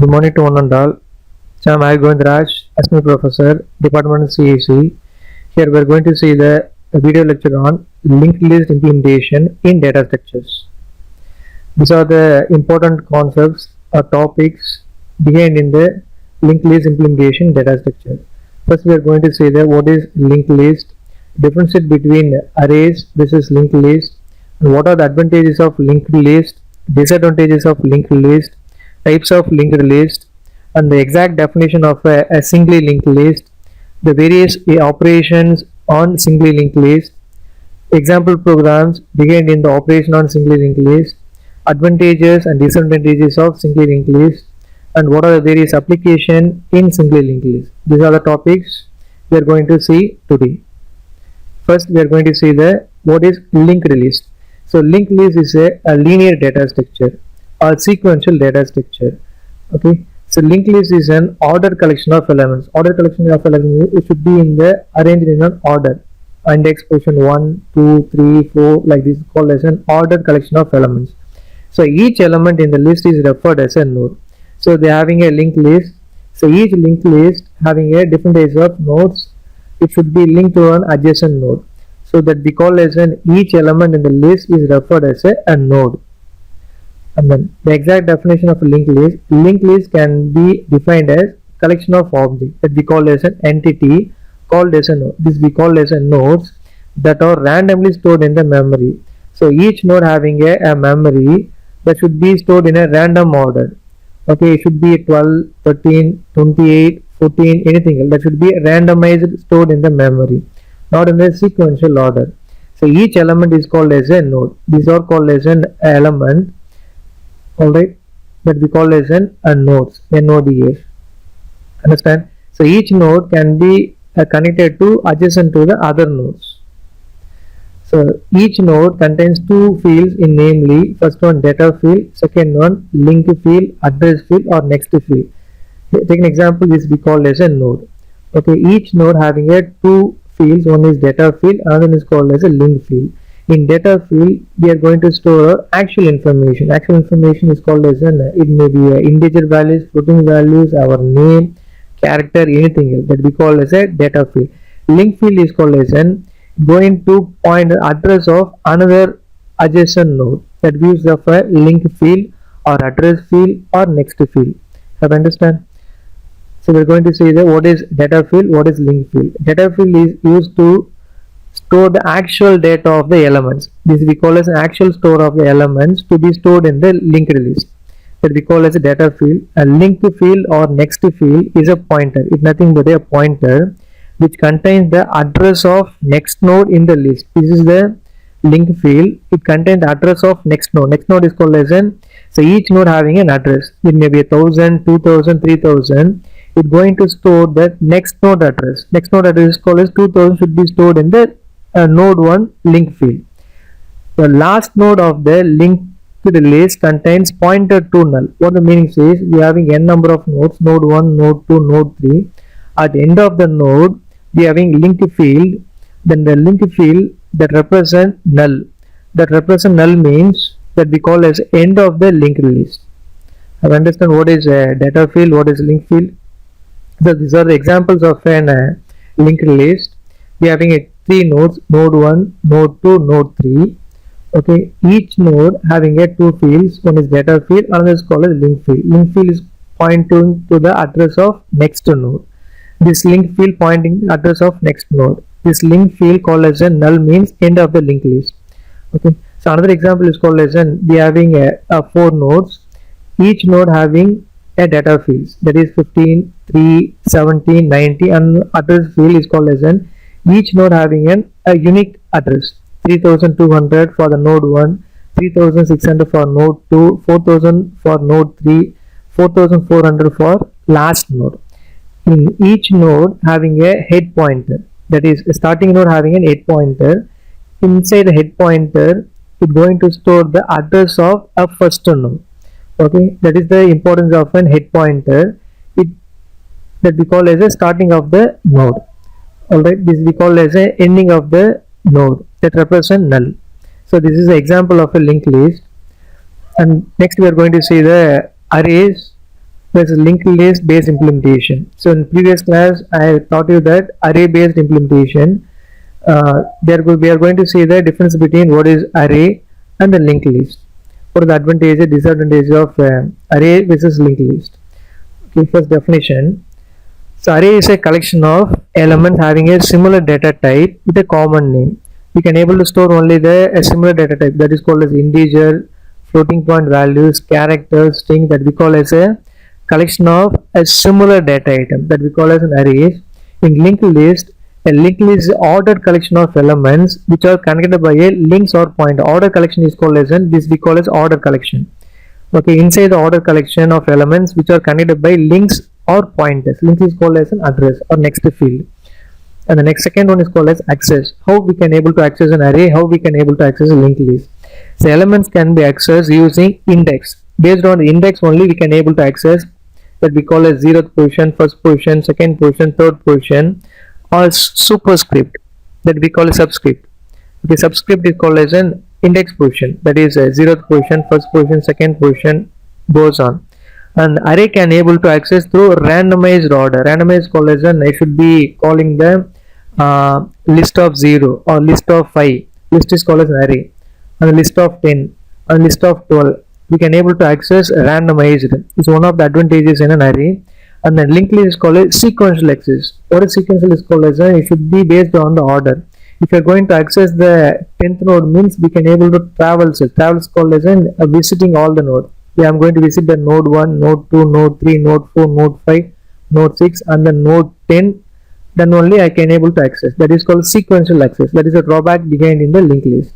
Good morning to one and all. So I'm Govindraj, Assistant Professor, Department of CAC. Here we are going to see the video lecture on linked list implementation in data structures. These are the important concepts or topics behind in the linked list implementation data structure. First, we are going to see what is linked list, differentiate between arrays versus linked list, and what are the advantages of linked list, disadvantages of linked list, types of linked list, and the exact definition of a singly linked list, the various operations on singly linked list, example programs behind in the operation on singly linked list, advantages and disadvantages of singly linked list, and what are the various applications in singly linked list. These are the topics we are going to see today. First, we are going to see what is linked list. So linked list is a linear data structure or sequential data structure. Okay. So linked list is an ordered collection of elements. Ordered collection of elements, it should be arranged in an order. Index position 1, 2, 3, 4, like this, called as an ordered collection of elements. So each element in the list is referred as a node. So they are having a linked list. So each linked list having a different types of nodes. It should be linked to an adjacent node. So that we call as each element in the list is referred as a node. And then the exact definition of a linked list can be defined as collection of objects that we call as an entity called as a node. This we call as a nodes that are randomly stored in the memory. So each node having a memory that should be stored in a random order. Okay, it should be 12, 13, 28, 14, anything else that should be randomized, stored in the memory, not in the sequential order. So each element is called as a node. These are called as an element, alright, that we call as a nodes, NODs. Understand? So each node can be connected to adjacent to the other nodes. So each node contains two fields in namely first one data field, second one link field, address field or next field. Take an example, this we call as a node. Okay, each node having two fields, one is data field, another is called as a link field. In data field, we are going to store actual information. Actual information is called as it may be integer values, floating values, our name, character, anything else that we call as a data field. Link field is called as going to point the address of another adjacent node that we use of a link field or address field or next field. Have you understand? So we are going to see what is data field, what is link field. Data field is used to store the actual data of the elements. This we call as an actual store of the elements to be stored in the linked list that we call as a data field. A link field or next field is a pointer. It's nothing but a pointer which contains the address of next node in the list. This is the link field. It contains the address of next node. Next node is called as so each node having an address. It may be 1000, 2000, 3000. It's going to store the next node address. Next node address is called as 2000 should be stored in the node 1 link field. The last node of the link to the list contains pointer to null. What the meaning says, we are having n number of nodes, node 1, node 2, node 3. At the end of the node, we are having link field. Then the link field that represent null. That represent null means that we call as end of the linked list. I understand what is a data field, what is link field. So these are the examples of an linked list. We are having three nodes, node 1, node 2, node 3. Okay, each node having two fields. One is data field, another is called as link field. Link field is pointing to the address of next node. This link field pointing the address of next node. This link field called as a null means end of the linked list. Okay, so another example is called as we are having four nodes. Each node having a data fields, that is 15, 3, 17, 90, and address field is called as each node having a unique address. 3200 for the node 1, 3600 for node 2, 4000 for node 3, 4400 for last node. In each node having a head pointer, that is starting node having an head pointer. Inside the head pointer, it's going to store the address of a first node. Okay, that is the importance of an head pointer. That we call as a starting of the node. Alright, this we call as a ending of the node that represent null. So this is an example of a linked list. And next we are going to see the arrays There's a linked list based implementation. So in previous class, I taught you that array based implementation. We are going to see the difference between what is array and the linked list. What are the advantages, disadvantages of array versus linked list? Okay, first definition. So array is a collection of elements having a similar data type with a common name. We can able to store only a similar data type, that is called as integer, floating point values, characters, string, that we call as a collection of a similar data item, that we call as an array. In linked list, a linked list is an ordered collection of elements which are connected by a links or pointer. Order collection is called as this we call as order collection. Okay, inside the order collection of elements which are connected by links or pointers. Link is called as an address or next field. And the next second one is called as access. How we can able to access an array, how we can able to access a linked list. So elements can be accessed using index. Based on the index only we can able to access, that we call as 0th position, first position, second position, third position, or superscript, that we call a subscript. Okay, subscript is called as an index position, that is 0th position, first position, second position, goes on. And array can able to access through randomized order. Randomized called as an, I should be calling the list of 0 or list of 5. List is called as an array. And the list of 10 and list of 12, we can able to access randomized. It's one of the advantages in an array. And then linked list is called as sequential access. What is sequential is called as it should be based on the order. If you are going to access the 10th node, means we can able to travel. So travel is called as visiting all the nodes. Yeah, I'm going to visit the node 1, node 2, node 3, node 4, node 5, node 6 and the node 10. Then only I can able to access. That is called sequential access. That is a drawback behind in the linked list.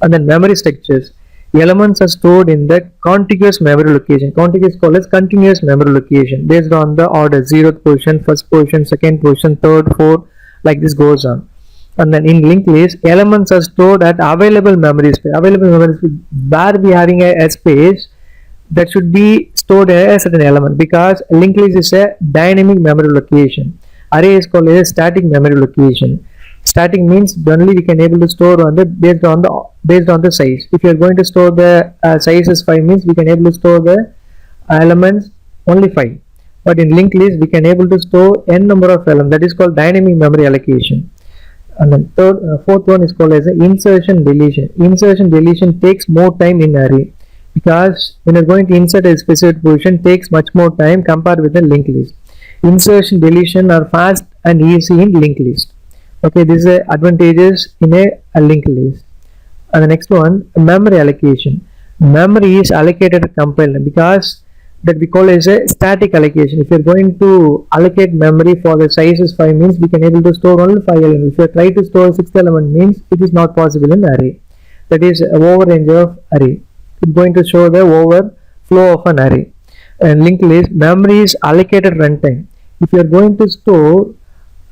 And then memory structures. The elements are stored in the contiguous memory location. Contiguous called as continuous memory location based on the order 0th position, first position, second position, third, fourth, like this goes on. And then in linked list, elements are stored at available memory space. Available memory space, where we having a space that should be stored as a certain element, because linked list is a dynamic memory location. Array is called a static memory location. Static means only we can able to store on the based on the size. If you are going to store the size as 5, means we can able to store the elements only 5. But in linked list we can able to store n number of elements. That is called dynamic memory allocation. And then fourth one is called as insertion deletion. Insertion deletion takes more time in array, because when you are going to insert a specific position takes much more time compared with the linked list. Insertion deletion are fast and easy in linked list. Okay, this is advantages in a linked list. And the next one, memory allocation. Memory is allocated at compiler, because that we call as a static allocation. If you are going to allocate memory for the size is 5, means we can able to store only 5 elements. If you try to store 6th element, means it is not possible in array. That is over range of array. It's going to show the overflow of an array. And linked list, memory is allocated runtime. If you are going to store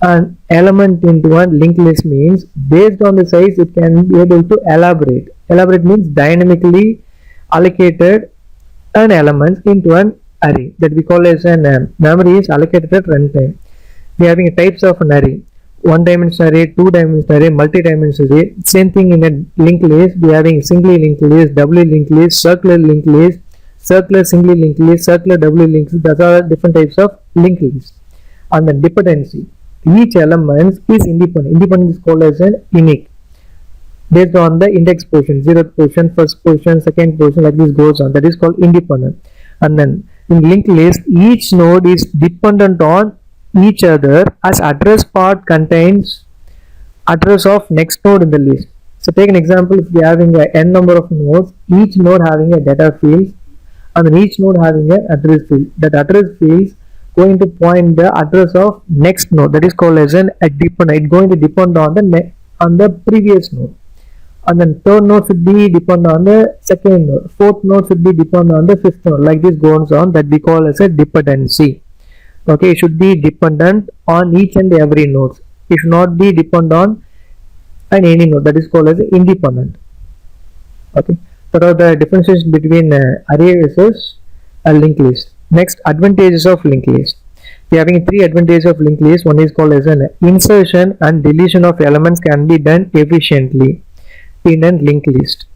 an element into one linked list, means based on the size it can be able to elaborate. Elaborate means dynamically allocated an element into an array, that we call as an memory is allocated at runtime. We are having types of an array: one dimensional array, two dimensional array, multi-dimensional array. Same thing in a linked list. We are having singly linked list, doubly linked list, circular linked list, circular singly linked list, circular doubly linked list. Those are different types of linked list. And the dependency, each element is independent. Independent is called as an unique, based on the index position, 0th position, first position, second position, like this goes on. That is called independent. And then in linked list, each node is dependent on each other, as address part contains address of next node in the list. So take an example, if we are having a n number of nodes, each node having a data field and then each node having an address field. That address field is going to point the address of next node, that is called as a dependent. It's going to depend on the previous node. And then third node should be dependent on the second node, fourth node should be dependent on the fifth node, like this goes on. That we call as a dependency. Okay, it should be dependent on each and every node. It should not be dependent on any node. That is called as independent. Okay, that are the differences between array versus a linked list. Next, advantages of linked list. We are having 3 advantages of linked list. One is called as an insertion and deletion of elements can be done efficiently in a linked list.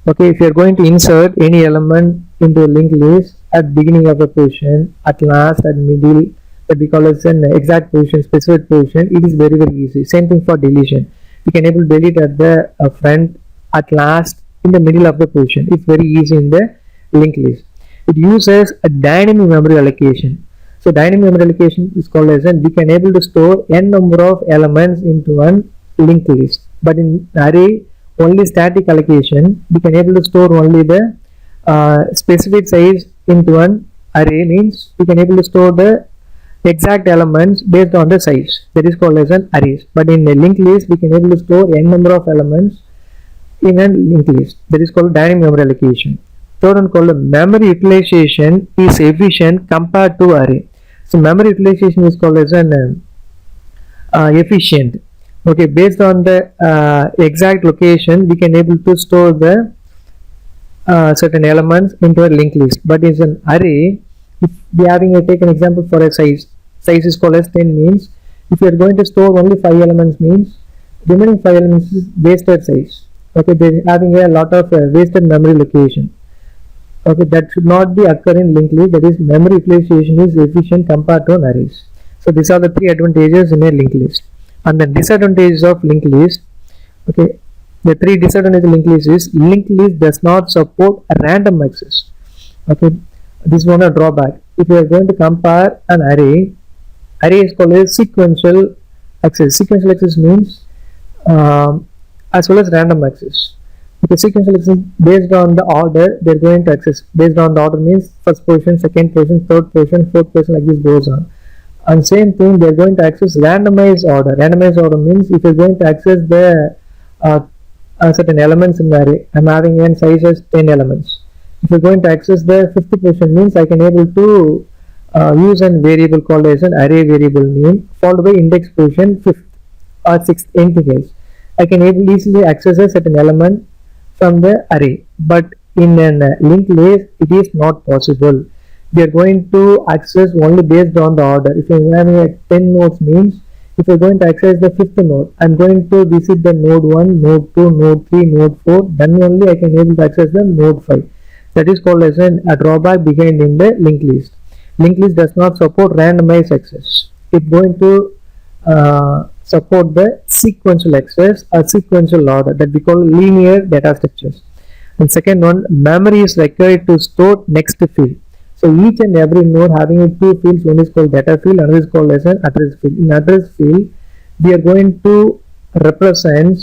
Okay, if you are going to insert any element into a linked list, at beginning of a position, at last, at middle, that we call as an exact position, specified position. It is very easy. Same thing for deletion. We can able to delete at the front, at last, in the middle of the position. It's very easy in the linked list. It uses a dynamic memory allocation. So dynamic memory allocation is called as we can able to store n number of elements into one linked list. But in array, only static allocation, we can able to store only the specific size into one array, means we can able to store the exact elements based on the size. That is called as an arrays. But in a linked list, we can able to store n number of elements in a linked list. That is called dynamic memory allocation. Third one called memory utilization is efficient compared to array. So memory utilization is called as an efficient. Okay, based on the exact location, we can able to store the certain elements into a linked list. But in an array, if we having take an example for a size is called as 10, means if you are going to store only 5 elements, means remaining 5 elements is wasted size. Okay, they having a lot of wasted memory location. Okay, that should not be occur in linked list. That is, memory utilization is efficient compared to an arrays. So these are the 3 advantages in a linked list. And the disadvantages of linked list. Okay, the 3 disadvantages of linked list is linked list does not support a random access. Okay, this is one a drawback. If you are going to compare an array is called as sequential access. Sequential access means as well as random access. Okay, sequential access based on the order they are going to access. Based on the order means first position, second position, third position, fourth position, like this goes on. And same thing, they are going to access randomized order. Randomized order means if you are going to access the certain elements in the array, I am having n size as 10 elements. If you are going to access the fifth position, means I can able to use a variable called as an array variable name followed by index position 5th or 6th, anything else. I can able easily access a certain element from the array, but in a linked list it is not possible. We are going to access only based on the order. If you are having 10 nodes, means if you are going to access the 5th node, I am going to visit the node 1, node 2, node 3, node 4, then only I can able to access the node 5. That is called as a drawback behind in the linked list. Linked list does not support randomized access. It is going to support the sequential access or sequential order, that we call linear data structures. And second one, memory is required to store next field. So each and every node having 2 fields, one is called data field, another is called as an address field. In address field, we are going to represent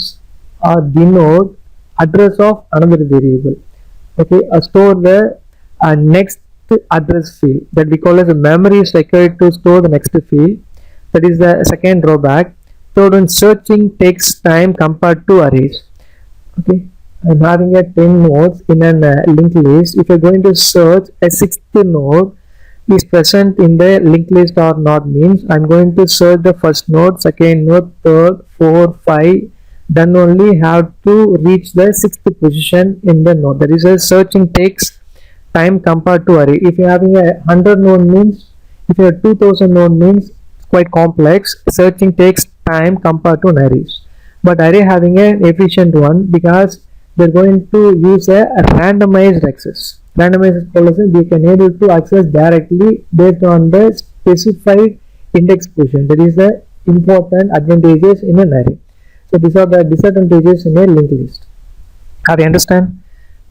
or denote address of another variable. Okay, store the next address field, that we call as a memory is required to store the next field. That is the second drawback. Third one, searching takes time compared to arrays. Okay, I'm having a 10 nodes in a linked list. If you're going to search a 6th node is present in the linked list or not, means I'm going to search the first node, second node, third, 4, 5, then only have to reach the 6th position in the node. That is a searching takes time compared to array. If you're having a 100 node, means if you have 2000 node, means quite complex. Searching takes time compared to an arrays, but array having an efficient one because they're going to use a randomized access. Randomized policy, we can able to access directly based on the specified index position. That is the important advantages in an array. So these are the disadvantages in a linked list. Have you understand?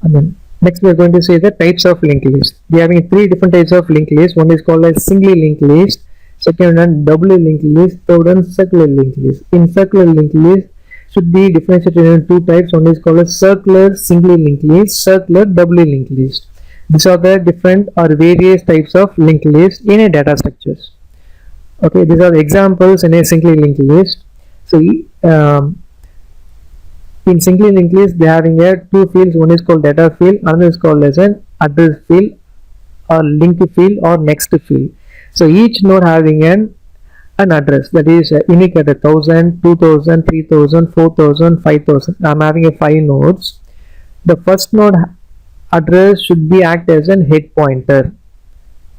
And then next we are going to see the types of linked list. We are having 3 different types of linked list. One is called as singly linked list, second one doubly linked list, third one circular linked list. In circular linked list should be differentiated into 2 types. One is called as circular singly linked list, circular doubly linked list. These are the different or various types of linked list in a data structures. Okay, these are the examples in a singly linked list. So in singly linked list, they are having 2 fields. One is called data field, another is called as an address field or link field or next field. So each node having an address, that is unique at 1000, 2000, 3000, 4000, 5000. I'm having a 5 nodes. The first node address should be act as an head pointer.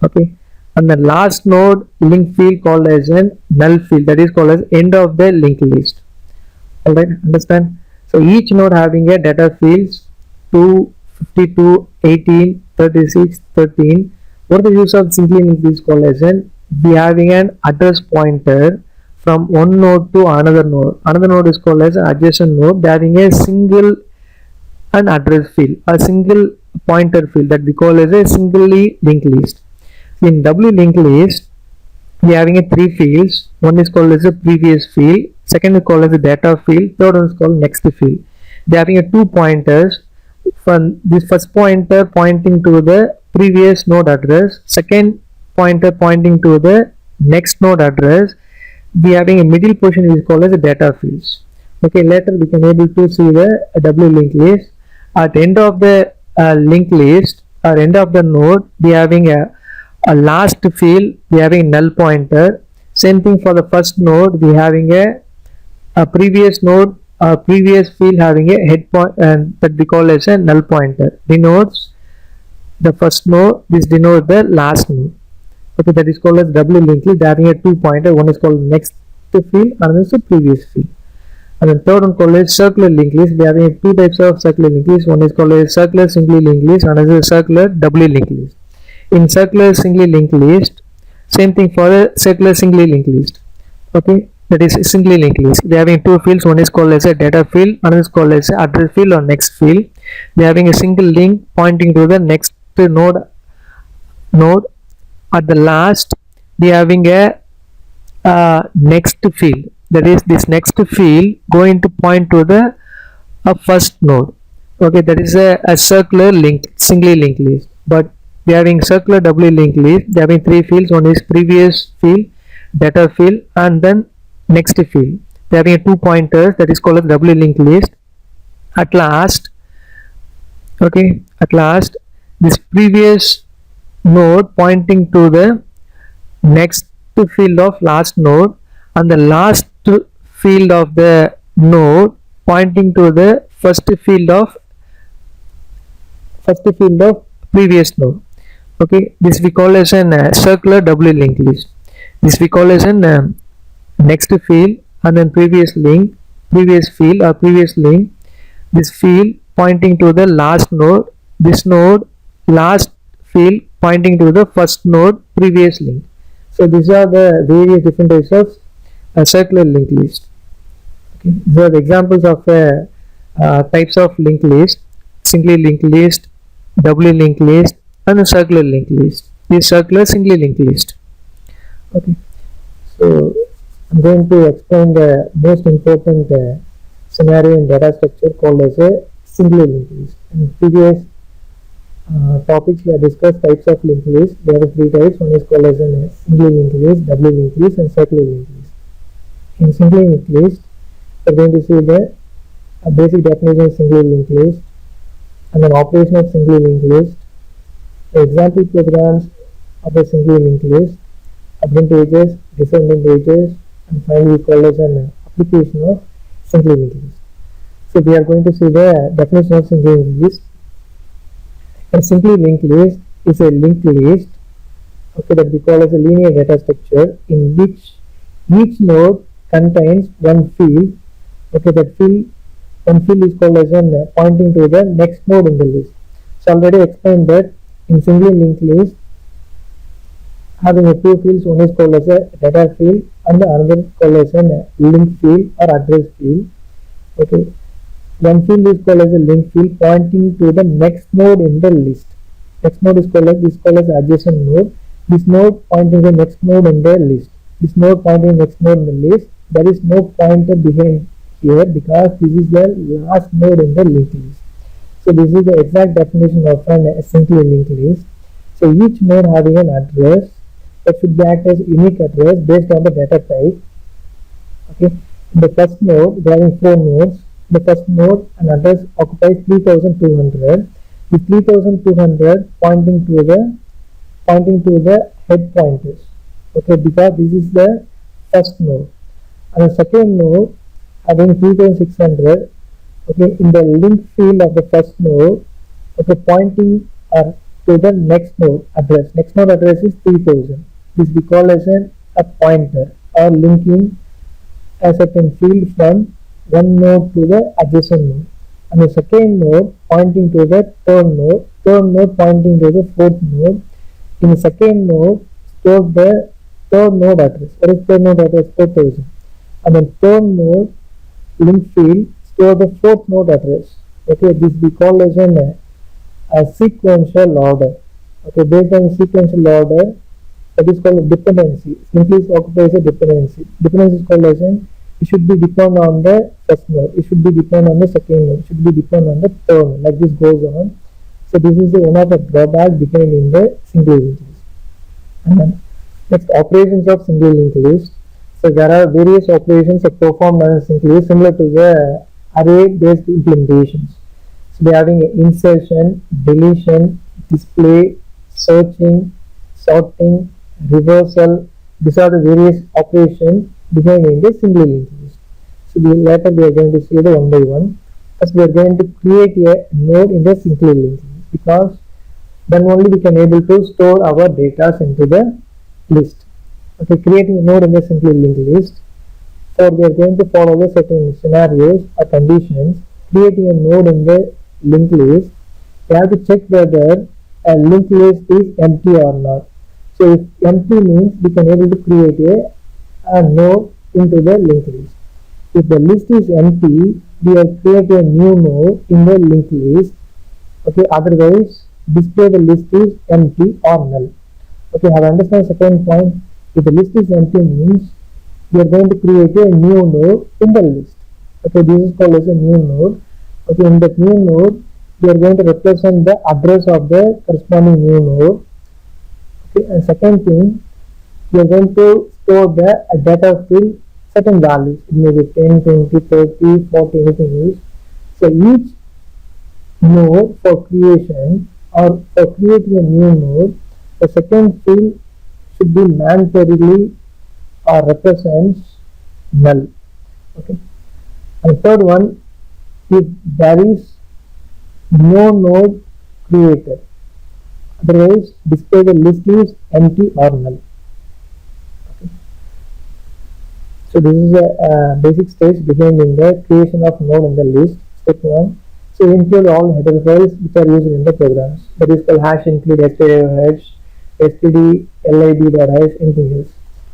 Okay, and the last node link field called as an null field, that is called as end of the linked list. Alright, understand? So each node having a data fields 2, 52, 18, 36, 13, What is the use of simply linked list collation? We having an address pointer from one node to another node. Another node is called as an adjacent node. They having a single an address field, a single pointer field that we call as a singly linked list. In doubly linked list, we are having a three fields. One is called as a previous field, second is called as a data field, third one is called next field. They are having a two pointers. From this first pointer pointing to the previous node address, second pointer pointing to the next node address. We are having a middle portion is called as a data fields. Okay, later we can able to see the doubly linked list. At the end of the linked list or end of the node, we are having a last field, we are having null pointer. Same thing for the first node, we are having a previous node, a previous field having a head point, and that we call as a null pointer. Denotes the first node, this denotes the last node. Okay, that is called as doubly linked list. They are having a two pointer, one is called next field, another is the previous field. And then third one called as circular linked list. We are having two types of circular linked list. One is called as circular singly linked list, another is circular doubly linked list. In circular singly linked list, same thing for the circular singly linked list. Okay, that is singly linked list. They are having two fields. One is called as a data field, another is called as address field or next field. They are having a single link pointing to the next node. At the last, we are having a next field. That is, this next field going to point to the first node. Okay, that is a circular link, singly linked list. But we are having circular doubly linked list. They are having three fields. One is previous field, data field, and then next field. They are having two pointers. That is called a doubly linked list. At last, okay, at last, this previous node pointing to the next field of last node, and the last field of the node pointing to the first field of previous node. Okay, this we call as an circular doubly linked list. This we call as an next field, and then previous field or previous link. This field pointing to the last node, this node last field pointing to the first node previous link. So these are the various different types of circular linked list. Okay, these are the examples of types of linked list: singly linked list, doubly linked list, and a circular linked list. This circular singly linked list. Okay, so I'm going to explain the most important scenario in data structure called as a singly linked list. In previous topics we have discussed types of linked list. There are three types. One is called as a singly linked list, doubly linked list, and circular linked list. In singly linked list, we are going to see the basic definition of singly linked list, and then operation of singly linked list, the example programs of a singly linked list, advantages, disadvantages, and finally we call as an application of singly linked list. So we are going to see the definition of singly linked list. A singly linked list is a linked list, okay, that we call as a linear data structure in which each node contains one field. Okay, that field, one field is called as an pointing to the next node in the list. So already explained that in singly linked list, having a two fields, one is called as a data field and the another called as a link field or address field. Okay, one field is called as a link field pointing to the next node in the list. Next node is called as adjacent node. This node pointing to the next node in the list. This node pointing to the next node in the list. There is no pointer behind here because this is the last node in the linked list. So this is the exact definition of a singly linked list. So each node having an address that should be act as unique address based on the data type. Okay, in the first node, there are four nodes. The first node, an address occupies 3200. The 3200 pointing to the head pointers. Okay, because this is the first node. And the second node having 3600. Okay, in the link field of the first node, okay, pointing to the next node address. Next node address is 3000. This we call as a pointer or linking a certain field from one node to the adjacent node. And the second node pointing to the third node pointing to the fourth node. In the second node, store the third node address. What is third node address? 4000. And then third node link field, store the fourth node address. Okay, this we call as a sequential order. Okay, based on sequential order, that is called a dependency. Simply occupies a dependency. Dependency is called as it should be depend on the first node, it should be depend on the second node, it should be depend on the third node. Like this goes on. So this is one of the drawbacks behind in the single linked list. And then next, operations of single linked list. So there are various operations performed on a single list similar to the array based implementations. So they are having insertion, deletion, display, searching, sorting, reversal. These are the various operations behind in the single linked list. So later we are going to see the one by one. First we are going to create a node in the single linked list, because then only we can able to store our data into the list. Okay, creating a node in the single linked list. So we are going to follow the certain scenarios or conditions. Creating a node in the linked list, we have to check whether a linked list is empty or not. So if empty means we can able to create a node into the linked list. If the list is empty, we will create a new node in the linked list. Okay, otherwise display the list is empty or null. Okay, have understand the second point. If the list is empty means we are going to create a new node in the list. Okay, this is called as a new node. Okay, in that new node we are going to represent the address of the corresponding new node. Okay, and second thing, we are going to store the data field certain values. It may be 10, 20, 30, 40, anything else. So each node for creation or for creating a new node, the second field should be mandatorily or represents null. Okay, and third one, if there is no node created, otherwise display the list is empty or null. Okay. So this is a basic stage behind in the creation of node in the list. Step 1. So include all header files which are used in the programs. That is called hash include std, std, lib.h, anything else.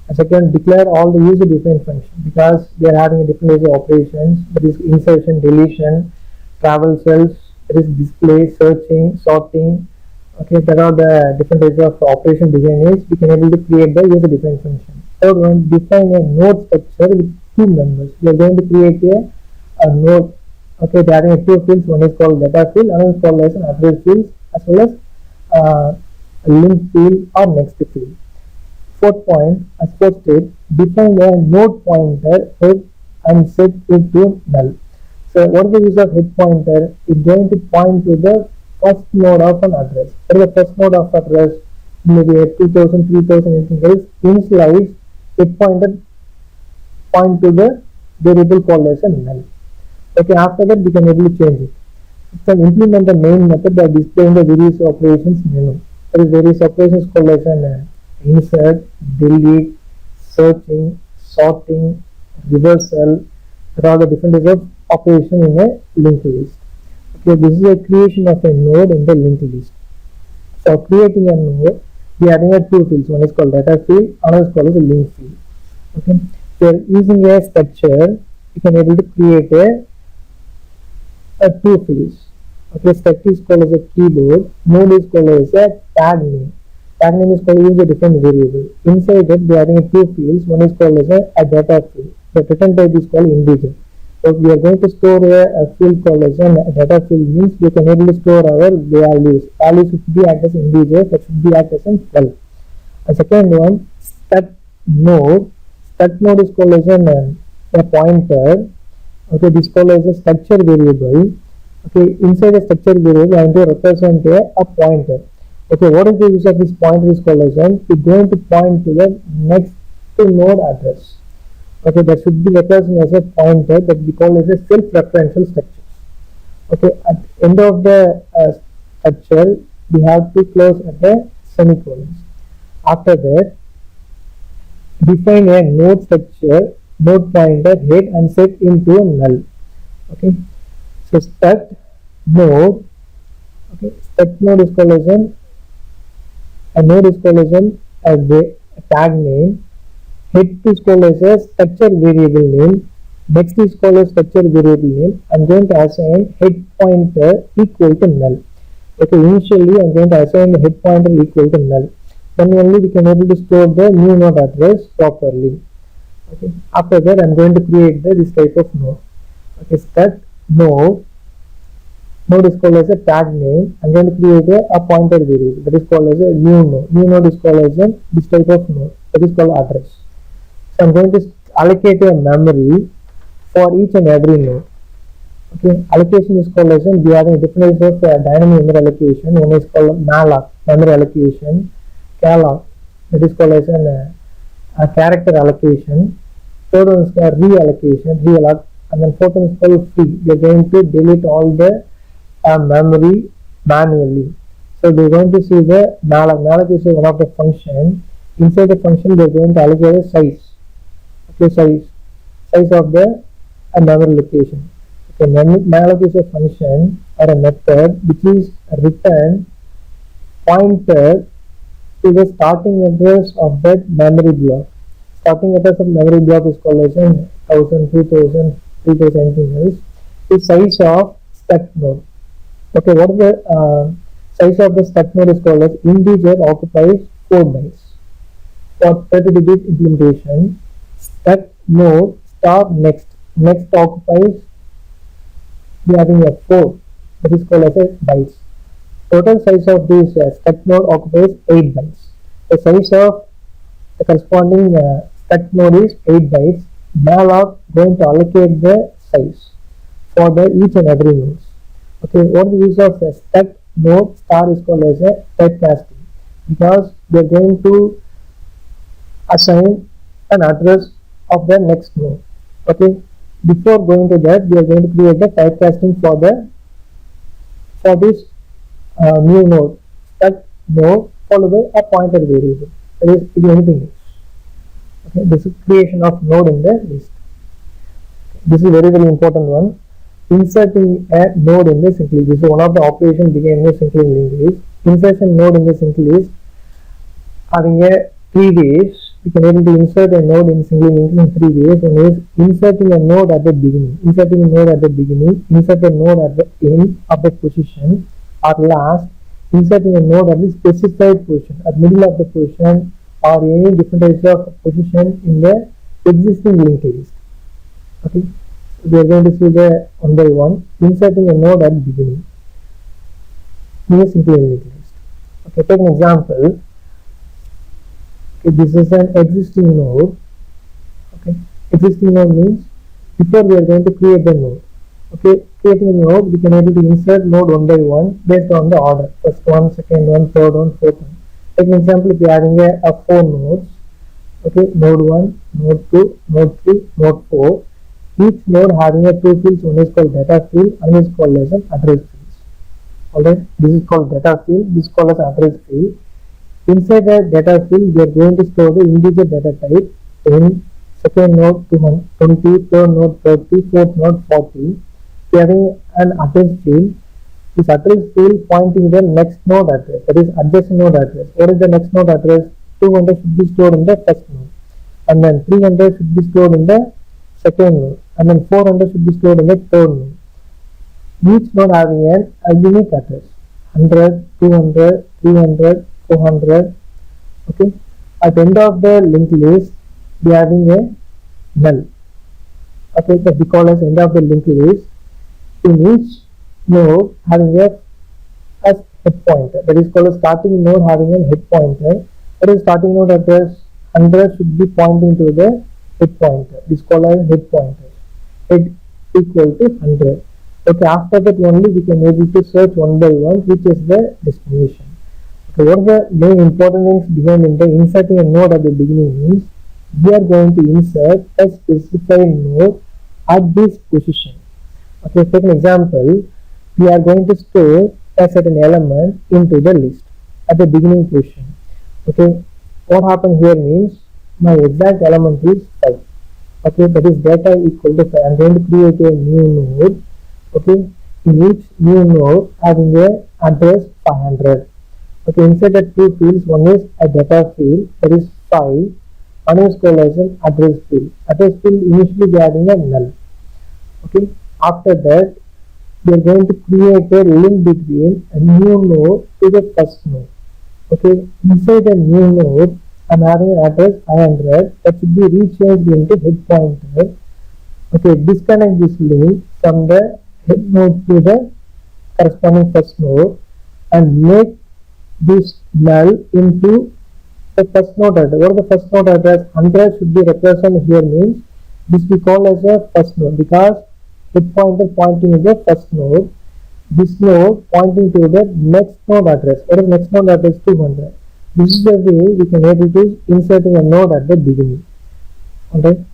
And second, declare all the user defined functions, because they are having a different user operations. That is insertion, deletion, travel cells, that is display, searching, sorting. Okay, there are the different types of operation behind it. We can able to create the user defined function. Third one, define a node structure with two members. We are going to create a node. Okay, they are having two fields. One is called data field, another is called as an address field, as well as a link field or next field. Fourth point, as fourth step, define a node pointer head and set it to null. So what is the use of head pointer? It's going to point to the first node of an address. What is the first node of address? Maybe a 2000, 3000, anything else. Initialize head pointer point to the variable called as a null. Okay, after that we can able to change it. You can implement the main method by displaying the various operations menu. There is various operations called as an insert, delete, searching, sorting, reversal. There are the different types of operation in a linked list. Okay, this is a creation of a node in the linked list. So creating a node, we are having two fields. One is called data field, another is called as a link field. Okay, so using a structure, we can able to create a two fields. Okay, struct is called as a keyboard, node is called as a tag name. Tag name is called as a different variable. Inside it, we are having two fields. One is called as a data field. The return type is called integer. So we are going to store a field called as a data field, means we can able to store our values. Values should be act as integer, that should be act as a 12. The second one, start node. Start node is called as a pointer. Okay, this is called as a structure variable. Okay, inside a structure variable, I am going to represent a pointer. Okay, what is the use of this pointer is called as it's going to point to the next node address. Okay, that should be represented as a pointer that we call as a self-referential structure. Okay, at the end of the structure, we have to close at the semicolons. After that, define a node structure, node pointer head and set into a null. Okay, so start node. Okay, start node is called as an A node is called as a tag name. Head is called as a structure variable name. Next is called as structure variable name. I'm going to assign head pointer equal to null. Okay, initially I'm going to assign the head pointer equal to null. Then only we can able to store the new node address properly. Okay, after that I'm going to create this type of node. Okay, start node is called as a tag name. I'm going to create a pointer variable that is called as a new node. New node is called as this type of node that is called address. So I'm going to allocate a memory for each and every node. Okay, allocation is called as we have a different types of dynamic memory allocation. One is called malloc, memory allocation. Calloc, that is called as a character allocation. Third one is called reallocation, realloc, and then fourth one is called free. We are going to delete all the memory manually. So we are going to see the malloc. Malloc is one of the function. Inside the function we are going to allocate a size. Okay, size of the memory location. Okay, malloc is a function or a method which is return pointer to the starting address of that memory block. Starting address of memory block is called as 1000, 2000, 3000, anything else. The size of stack node. Okay, what is the size of the stack node is called as integer occupies 4 bytes. For 32-bit implementation, stack node star next occupies, we are having a 4, that is called as a bytes. Total size of this stack node occupies 8 bytes. The size of the corresponding stack node is 8 bytes. Malloc going to allocate the size for the each and every nodes. Okay, what is the use of the stack node star is called as a typecasting, because we are going to assign an address of the next node. Okay, before going to that, we are going to create the typecasting for this new node, stack node followed by a pointer variable. That is anything else. Okay, this is creation of node in the list. This is very important one. Inserting a node in the synced list. This is one of the operations began in the synced list. Insertion node in the synced list having a 3 ways. We can able to insert a node in synced list in 3 ways. One is inserting a node at the beginning, insert a node at the end of the position, or last, inserting a node at the specified position, at middle of the position, or any different types of position in the existing linked list. Okay, so we are going to see the one by one. Inserting a node at the beginning in a single linked list. Okay, take an example. Okay, this is an existing node. Okay, existing node means before we are going to create the node. Okay, creating a node, we can able to insert node one by one based on the order. First one, second one, third one, fourth one. Take an example, if you are having a 4 nodes. Okay, node 1, node 2, node 3, node 4. Each node having a 2 fields. One is called data field, and is called as an address field. Alright, this is called data field, this is called as address field. Inside the data field, we are going to store the integer data type. In second node 20, third node 30, fourth node 40. We are having an address field. This address field pointing the next node address, that is adjacent node address. What is the next node address? 200 should be stored in the first node, and then 300 should be stored in the second node, and then 400 should be stored in the third node. Each node having a unique address: 100, 200, 300, 400. Okay, at the end of the linked list, we are having a null. Okay, that we call as end of the linked list. In each node having a head pointer, that is called a starting node having a head pointer. That is starting node address 100 should be pointing to the head pointer. This is called as head pointer. Head equal to 100. Okay, after that only we can able to search one by one which is the destination. Okay, what are the main important things behind in the inserting a node at the beginning is we are going to insert a specified node at this position. Okay, take an example. We are going to store a certain element into the list at the beginning position. Okay, what happened here means my exact element is 5. Okay, that is data equal to 5. I am going to create a new node. Okay, in each new node having a address 500. Okay, inside the two fields, one is a data field, that is file, another is called as an address field. Address field initially we are having a null. Okay, after that we are going to create a link between a new node to the first node. Okay, inside the new node I'm having an address 500 that should be rechanged into head pointer. Okay, disconnect this link from the head node to the corresponding first node and make this null into the first node address. What is the first node address? 100 should be represented here, means this we call as a first node because head pointer pointing to the first node, this node pointing to the next node address. What is next node address? 200. This is the way we can able to inserting a node at the beginning. Okay,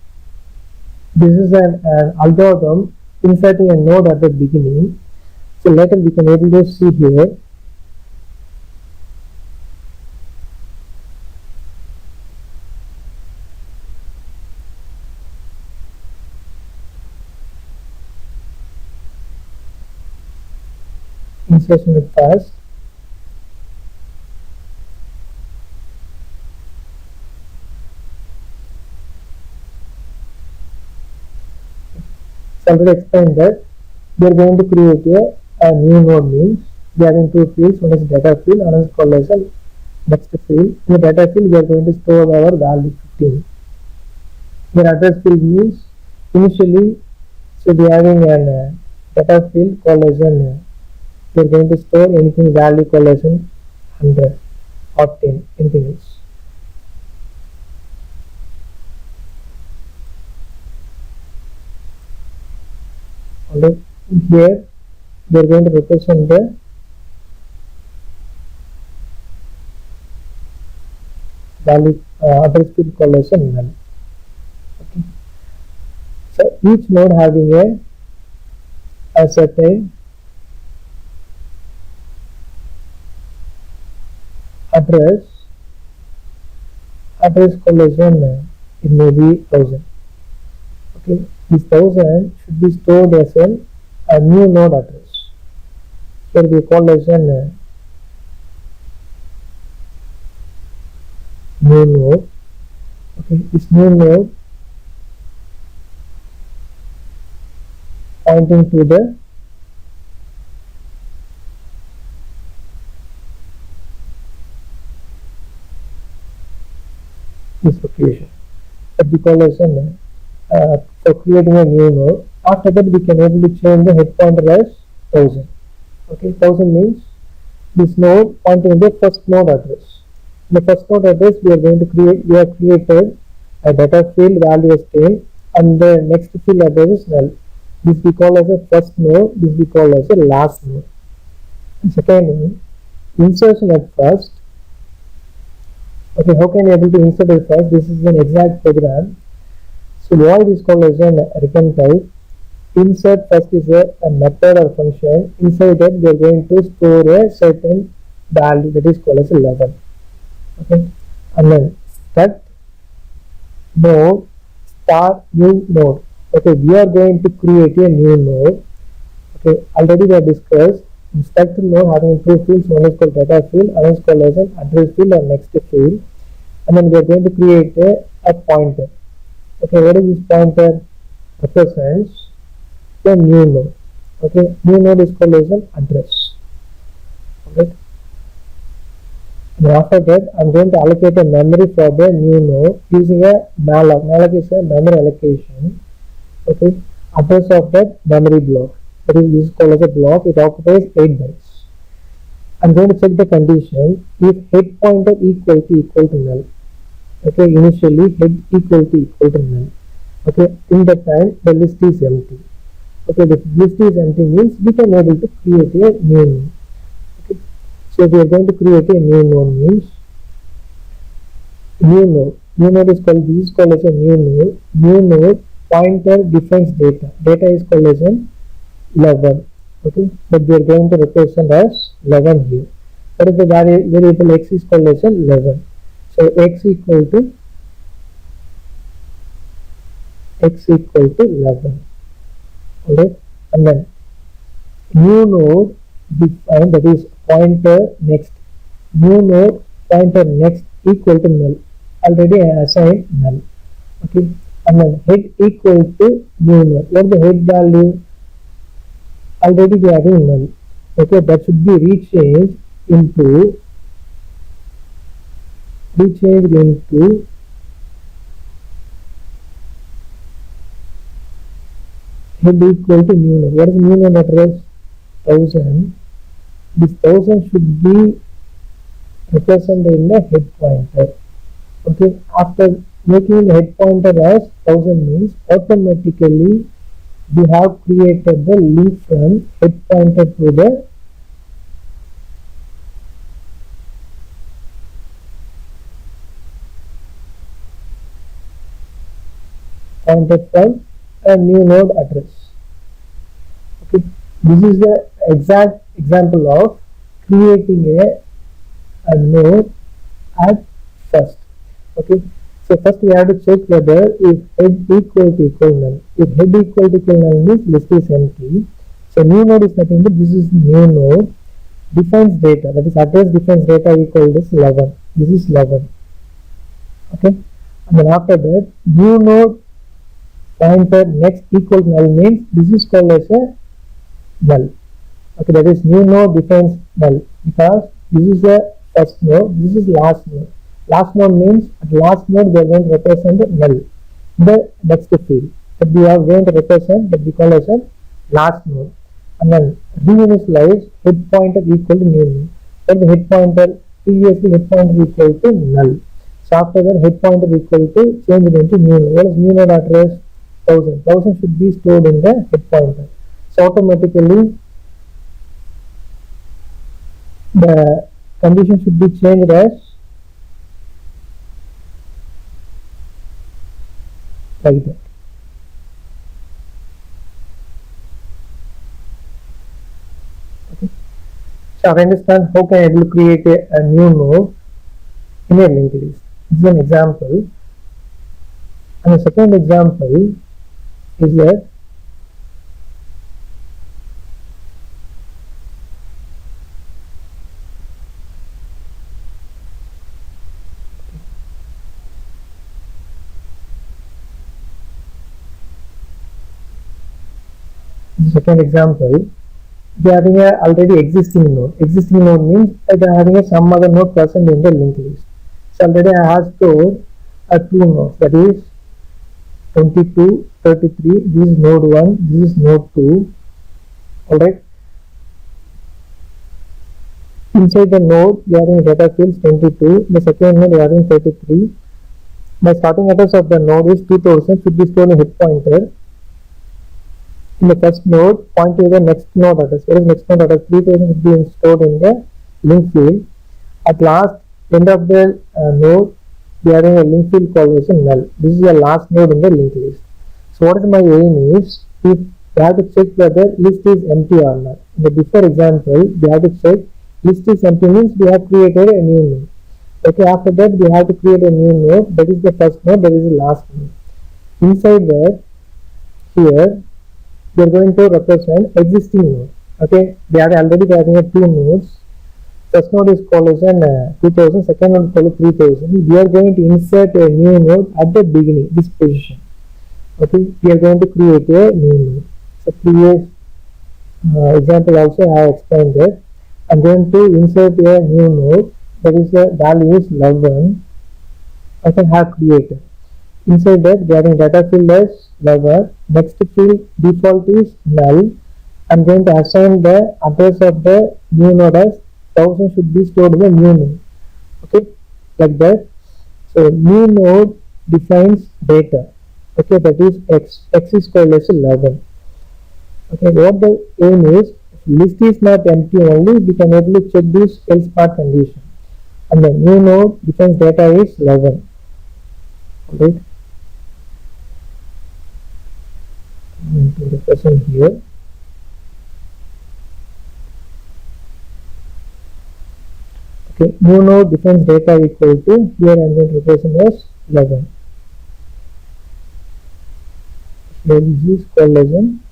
this is an algorithm inserting a node at the beginning. So later we can able to see here. Insertion with first. So already explained that we are going to create a new node, means we are having two fields, one is data field, another is called as a next field. In the data field we are going to store our value 15. Here address field means initially, so we are having a data field called as an we are going to store anything value called as 100 or 10, anything else. Alright, here we are going to represent the value address field called as a null. Okay, so each node having a certain address called as it may be 1000. Okay, this 1000 should be stored as a new node address. Here we call as a new node. Okay, this new node pointing to the this location that we call as for creating a new node. After that we can able to change the head pointer as 1000. Okay, 1000 means this node pointing to the first node address. In the first node address we are going to create, we have created a data field value as 10 and the next field address is null. This we call as a first node, this we call as a last node. And second, insertion at first. Okay, how can you able to insert it first? This is an exact program. So void is called as a return type. Insert first is a method or function. Inside that we are going to store a certain value that is called as 11. Okay, and then start node start new node. Okay, we are going to create a new node. Okay, already we have discussed instructor node having two fields, one is called data field, another is called as an address field or next field, and then we are going to create a pointer. Okay, what is this pointer? Represents the new node. Okay, new node is called as an address. Okay, and after that I am going to allocate a memory for the new node using a malloc. Malloc is a memory allocation. Okay, address of that memory block. That is, this is called as a block. It occupies 8 bytes. I am going to check the condition if head pointer equal to null. Okay, initially head equal to null. Okay, in that time the list is empty. Okay, the list is empty means we can able to create a new node. Okay, so we are going to create a new node means new node. New node is called, this is called as a new node. New node pointer defines data. Data is called as an 11. Okay, but we are going to represent as 11 here. What is the variable x is called as 11. So x equal to 11. Alright, and then new node define, that is pointer next. new node pointer next equal to null. Already I assigned null. Okay, and then head equal to new node. What is the head value? Already we are having null. Okay, that should be rechanged into head equal to new node. What is new node address? 1000. This 1000 should be represented in the head pointer. Okay, after making the head pointer as 1000 means automatically we have created the link from head pointer to the pointer from a new node address. Okay, this is the exact example of creating a node at first. Okay, so first we have to check whether if head equal to null. If head equal to null means list is empty. So new node is nothing but this is new node defines data, that is address defines data equal to 11. This is 11. Okay, and then after that new node pointer next equal to null means this is called as a null. Okay, that is new node defines null because this is the first node, this is last node. Last node means at last node we are going to represent null. The next field that we are going to represent that we call as a last node. And then reinitialize head pointer equal to new node. So the head pointer previously head pointer equal to null. So after that head pointer equal to change it into new node. What is new node address? 1000. 1000 should be stored in the head pointer. So automatically the condition should be changed as like that. Okay. So I understand how can I able to create a new node in a linked list. This is an example. And the second example is that second example, they are having a already existing node. Existing node means they are having some other node present in the linked list. So already I have stored two nodes, that is 22, 33. This is node 1, this is node 2. Alright. Inside the node we are having data fields 22. The second node we are having 33. The starting address of the node is 2000, should be stored in head pointer. In the first node, point to the next node address. Where is next node address? 3000 is being stored in the link field. At last, end of the node, we are having a link field called as a null. This is the last node in the linked list. So what is my aim is, if we have to check whether list is empty or not. In the before example, we have to check list is empty means we have created a new node. Okay, after that we have to create a new node. That is the first node, that is the last node. Inside that, here, we are going to represent existing node. Okay, we are already having a two nodes. First node is called as an 2000, second node is called 3000. We are going to insert a new node at the beginning, this position. Okay, we are going to create a new node. So previous example also I have explained that. I am going to insert a new node, that is the value is 11. I can have created. Inside that we are having data field as 11. Next field default is null. I am going to assign the address of the new node as 1000 should be stored in the new node. Okay, like that. So new node defines data. Okay, that is x. X is called as 11. Okay, what the aim is, if list is not empty only, we can able to check this else part condition. And the new node defines data is 11. Alright. To represent here. Okay, new node defines data equal to, here I am going to represent as 11. So this is called as an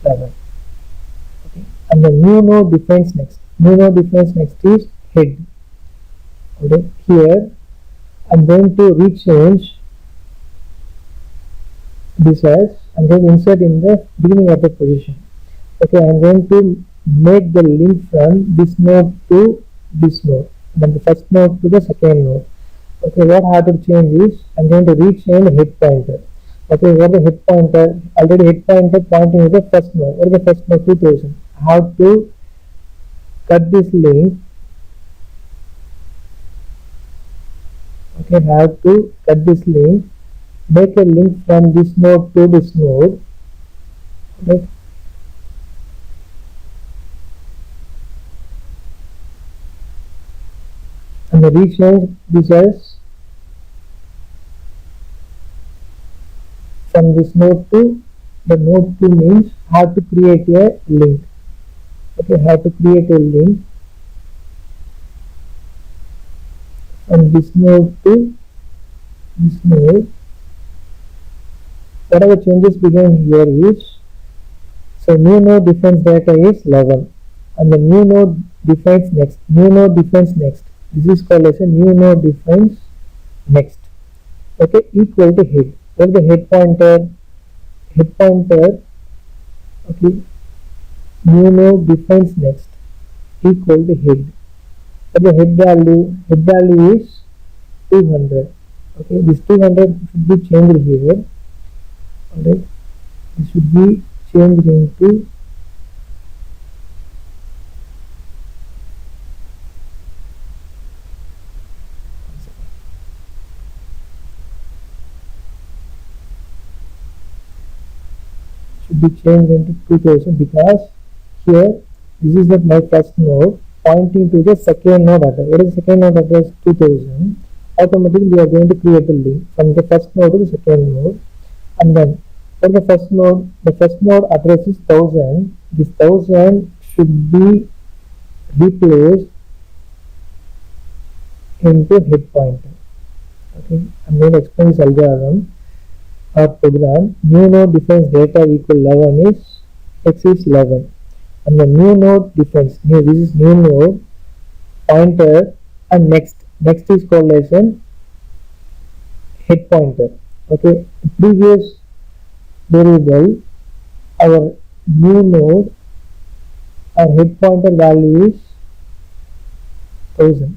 11. Okay, and the new node defines next. New node defines next is head. Okay, here I'm going to rechange this as I'm going to insert in the beginning of the position. Okay, I'm going to make the link from this node to this node, then the first node to the second node. Okay, what I have to change is I'm going to rechange the head pointer. Okay, what the head pointer, already head pointer pointing to the first node. What is the first node? 2000. I have to cut this link. Okay, I have to cut this link, make a link from this node to this node. Okay. And the rechange this as from this node to the node 2 means how to create a link. Okay, how to create a link from this node to this node. Whatever changes begin here is, so new node defines data is 11 and the new node defines next. New node defines next. This is called as a new node defines next. Okay, equal to head. What is the head pointer? Head pointer. Okay, new node defines next equal to head. But the head value is 200. Okay, this 200 should be changed here. Alright, this should be changed into should be changed into 2000 because here this is my first node pointing to the second node address. What is the second node address? 2000. Automatically we are going to create a link from the first node to the second node, and then for the first node address is 1000. This 1000 should be replaced into head pointer. Okay, I'm going to explain this algorithm or program. New node defines data equal 11 is x is 11, and the new node defines new. This is new node pointer, and next is called as an head pointer. Okay, previous variable, our new node, our head pointer value is 1000.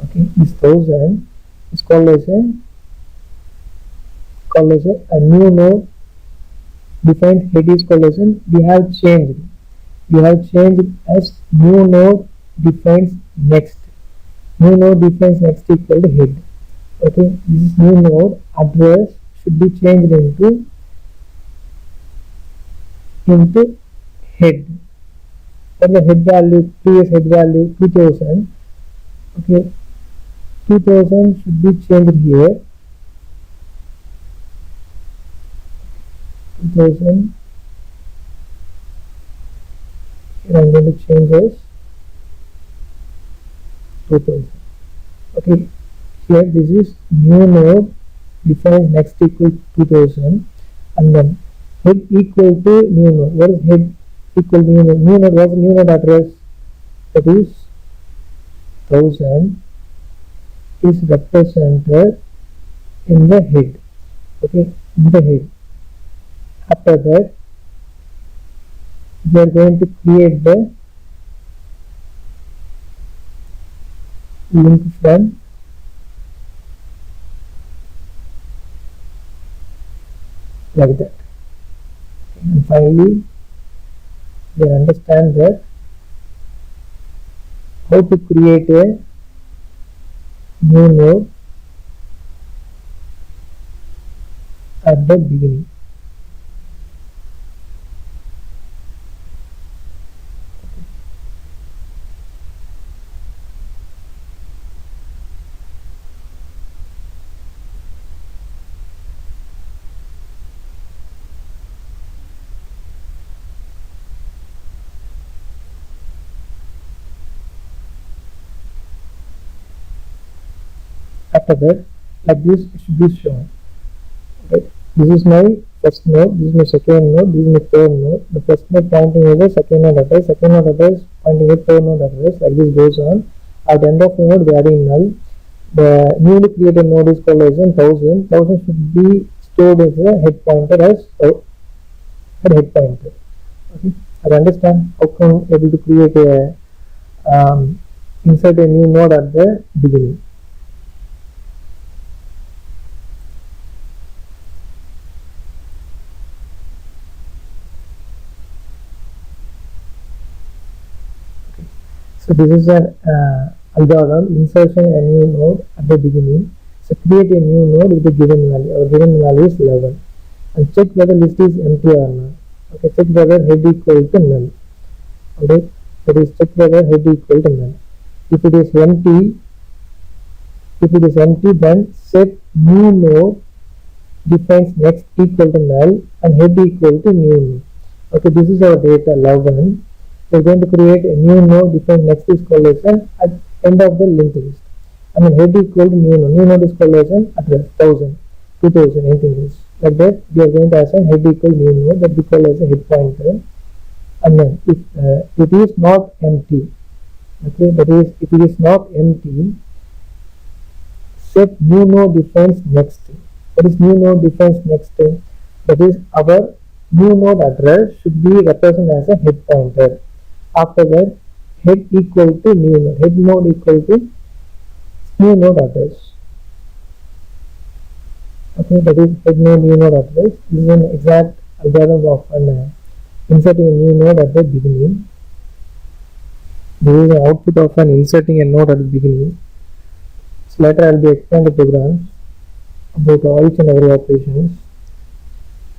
Okay, this 1000 is called as a new node defines head is called as we have changed as new node defines next. New node defines next equal to head. Okay, this is new node address should be changed into head. For the head value, previous head value 2000. Okay, 2000 should be changed here. 2000. Here I'm going to change as 2000. Okay, here this is new node defines next equal 2000, and then head equal to new node. What is head equal to new node? New node, what is new node address? That is 1000 is represented in the head. Okay, in the head. After that, we are going to create the link from like that. And finally, we understand that how to create a new node at the beginning. After that, like this it should be shown. Right? This is my first node, this is my second node, this is my third node. The first node pointing to the second node address, second node address pointing to the third node address, like this goes on. At the end of the node we are adding null. The newly created node is called as 1000. 1000 should be stored as a head pointer as head pointer. Okay, I understand how come able to create a insert a new node at the beginning. Okay. So this is an algorithm insertion a new node at the beginning. So create a new node with a given value. Our given value is 11, and check whether list is empty or not. Okay, check whether head equal to null. Okay, that is check whether head equal to null. If it is empty, then set new node defines next equal to null and head equal to new node. Okay, this is our data 11. We are going to create a new node define next is called as an at end of the linked list. I mean head equal to new node. New node is called as an address 1000, 2000, anything else. Like that, we are going to assign head equal new node that we call as a head pointer. And then if it is not empty, okay, that is if it is not empty, set new node defines next. What is new node defines next? That is our new node address should be represented as a head pointer. After that, head equal to new node, head node equal to new node address. Okay, that is head node new node address. This is an exact algorithm of inserting a new node at the beginning. This is the output of an inserting a node at the beginning. So later I will be explaining the programs about all each and every operations.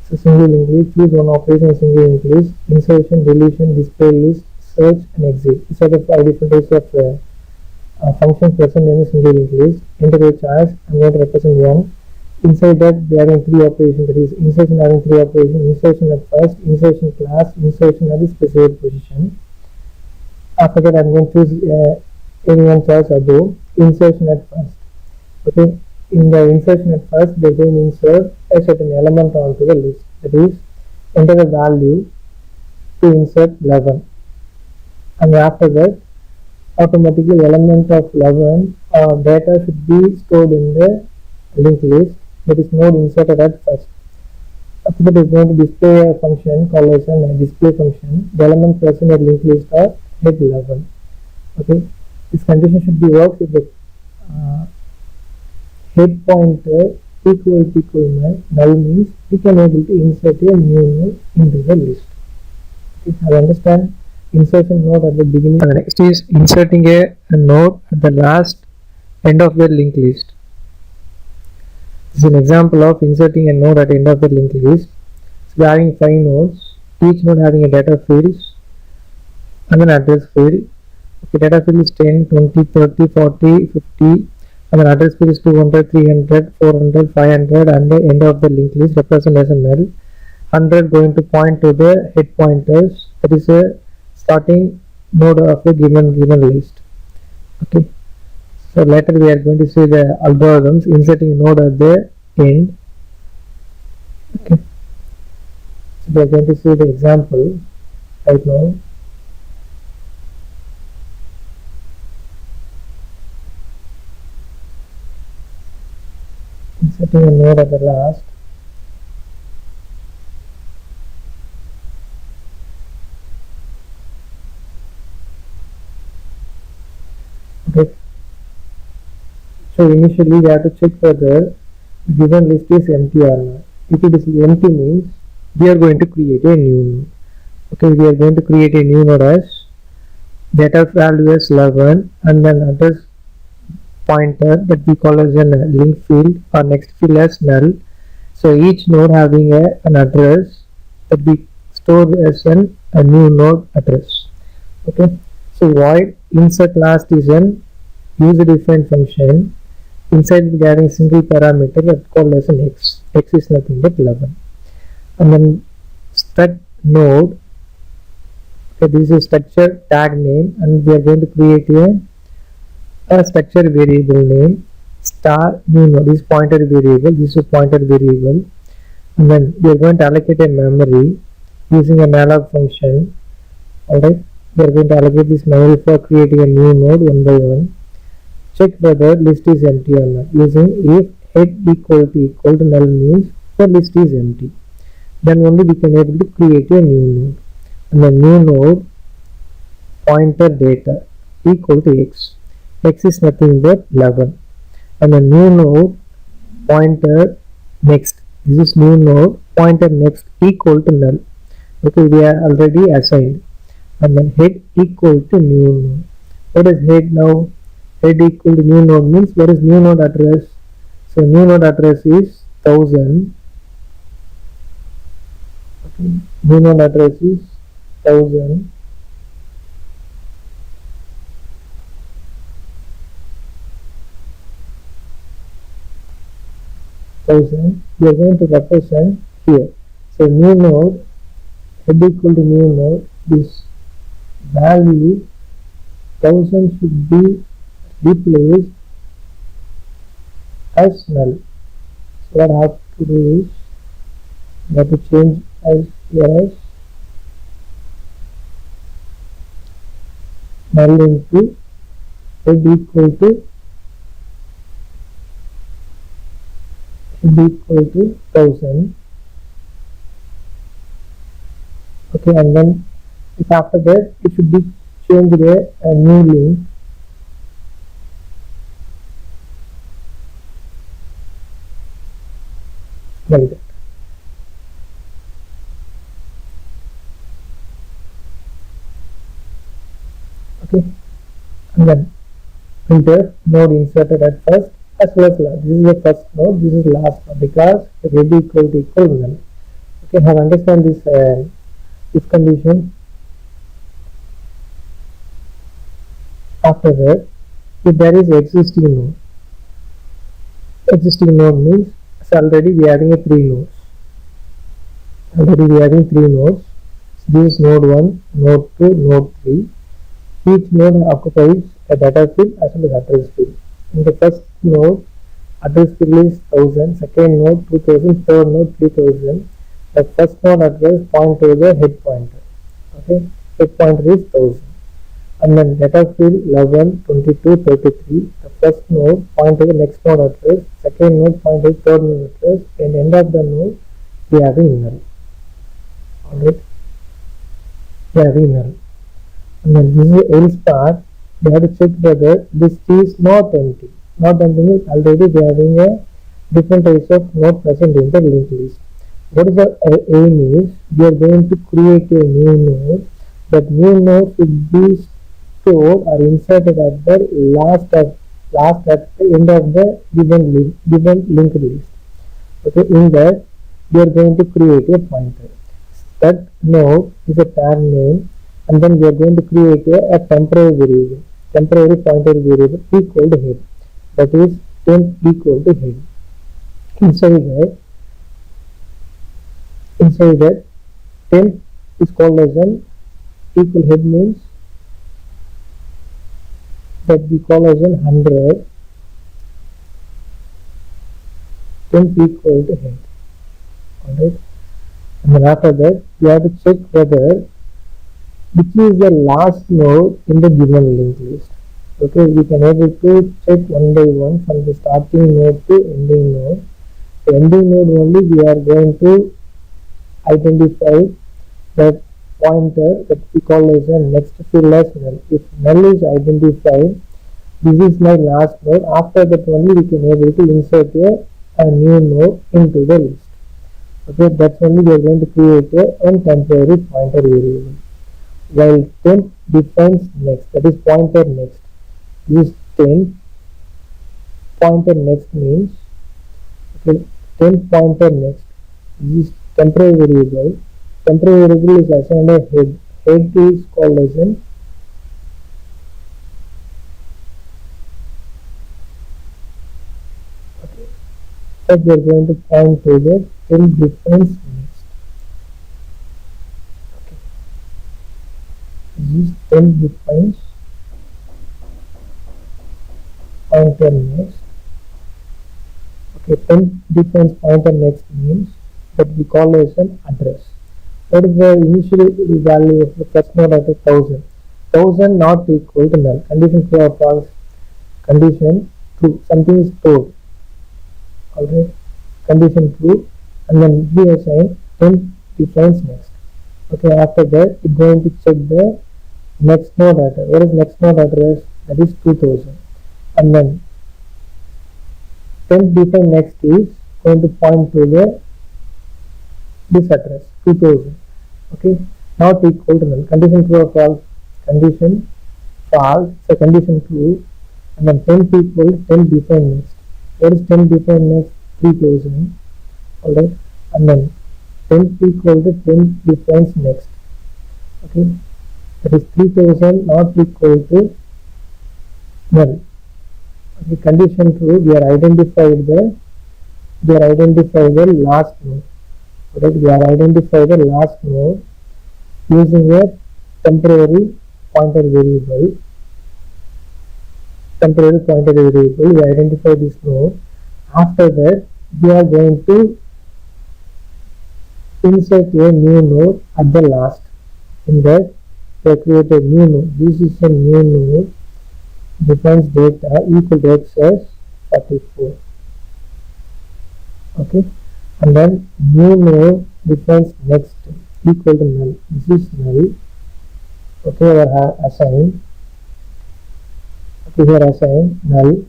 So single linked list, choose one operation single linked list, insertion, deletion, display list, search and exit. These are the 5 different types of functions present in the single linked list. Enter a choice, I am going to represent 1. Inside that we are having 3 operations, that is insertion having 3 operations, insertion at first, insertion class, insertion at the specified position. After that I am going to choose any one choice above, insertion at first. Okay, in the insertion at first we are going to insert a certain element onto the list, that is enter the value to insert 11, and after that automatically element of 11 data should be stored in the linked list, that is node inserted at first. After that is going to display a function called as a display function. The element present at linked list are head 11. Okay, this condition should be worked if the head pointer equal null means we can able to insert a new node into the list. Okay, I understand insertion node at the beginning. And the next is inserting a node at the last end of the linked list. This is an example of inserting a node at the end of the linked list. So we are having 5 nodes, each node having a data fields and an address field. Okay, data field is 10, 20, 30, 40, 50, and then address field is 200, 300, 400, 500, and the end of the linked list represent as a null. 100 going to point to the head pointers, that is a starting node of a given list. Okay. So later we are going to see the algorithms inserting a node at the end. Okay. So we are going to see the example right now. Inserting a node at the last. Okay. So initially we have to check whether the given list is empty or not. If it is empty means we are going to create a new node. Okay, we are going to create a new node as data value as 11 and then address pointer that we call as a link field or next field as null. So each node having an address that we store as a new node address. Okay, so void insert last is an user defined function. Inside we are having single parameter that called as an x. X is nothing but 11. And then struct node. Okay, this is structure tag name, and we are going to create a structure variable name star new node is pointer variable. This is pointer variable, and then we are going to allocate a memory using a malloc function. Alright, we are going to allocate this memory for creating a new node one by one. Check whether list is empty or not using if head equal to null means the list is empty. Then only we can able to create a new node, and the new node pointer data equal to x. X is nothing but 11, and the new node pointer next. This is new node pointer next equal to null. Okay, we are already assigned, and then head equal to new node. What is head now? Head equal to new node means what is new node address? So new node address is 1000. Okay, new node address is 1000. We are going to represent here. So new node head equal to new node, this value 1000 should be replaced as null. So what I have to do is we have to change as here as null into head equal to 1000. Okay, and then if after that it should be changed a new link. Like that. Okay, and then enter node inserted at first as well as last. This is the first node, this is last node because head equal to null. Okay, have understand this if condition. After that, if there is existing node means so already we are having a 3 nodes. So this is node 1, node 2, node 3. Each node occupies a data field as well as address field. In the first node, address field is 1000, second node 2000, third node 3000. The first node address point to the head pointer. Okay, head pointer is 1000, and then data field 11, 22, 33. The first node point to the next node address, second node point to the third node address, and end of the node we are having null. Alright, we are having null, and then this is else part. We have to check whether list is not empty. Not empty means already we are having a different types of node present in the linked list. What is the aim is we are going to create a new node. That new node should be stored or inserted at the last at the end of the given linked list. Okay, in that we are going to create a pointer. That node is a parent name, and then we are going to create a temporary pointer variable equal to head. That is temp equal to head. Inside that temp is called as an equal head means that we call as an 100. Temp equal to head. Alright, and then after that we have to check whether which is the last node in the given linked list. Okay, we can able to check one by one from the starting node to ending node. The ending node only we are going to identify that pointer that we call as a next field as null. If null is identified, this is my last node. After that only we can able to insert a new node into the list. Okay, that's only we are going to create a temporary pointer variable. While temp defines next, that is pointer next. This temp pointer next means okay, temp pointer next. This temporary variable. Temporary variable is assigned a head. Head is called as an okay. So we are going to point to the temp defines next. Okay. This temp defines pointer next. Okay, 10 defines pointer next means that we call as an address. What is the initial value of the first node at 1000? 1000 not equal to null. Condition true or false? Condition true. Something is stored. Alright. Condition true. And then we assign 10 defines next. Okay, after that it's going to check the next node address. What is next node address? That is 2000. And then 10 define next is going to point to the this address 2000. Okay, not equal to null. Condition true or false? Condition false. So condition true. And then 10 equal 10 define next. What is 10 define next? 3000. Alright, and then 10 equal to 10 defines next. Okay, that is 3000 not equal to null. Okay, condition true. We are identified the last node. Alright, we are identify the last node using a temporary pointer variable. We identify this node. After that, we are going to insert a new node at the last. In that, we create a new node. This is a new node. Defines data equal to x as 44. Okay, and then new node defines next equal to null. This is null. Okay, we are assign. Okay, here assign null,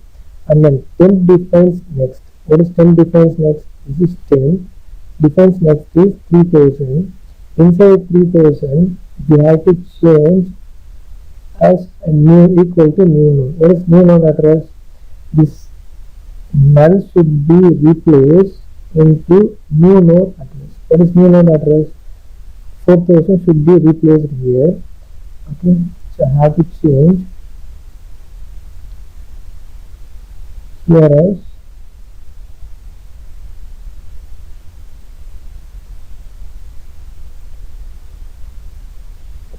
and then 10 defines next. What is 10 defines next? This is 10. Defines next is 3000. Inside 3000, we have to change as a new equal to new node. What is new node address? This null should be replaced into new node address. What is new node address? 4000 should be replaced here. Okay, so I have to change here as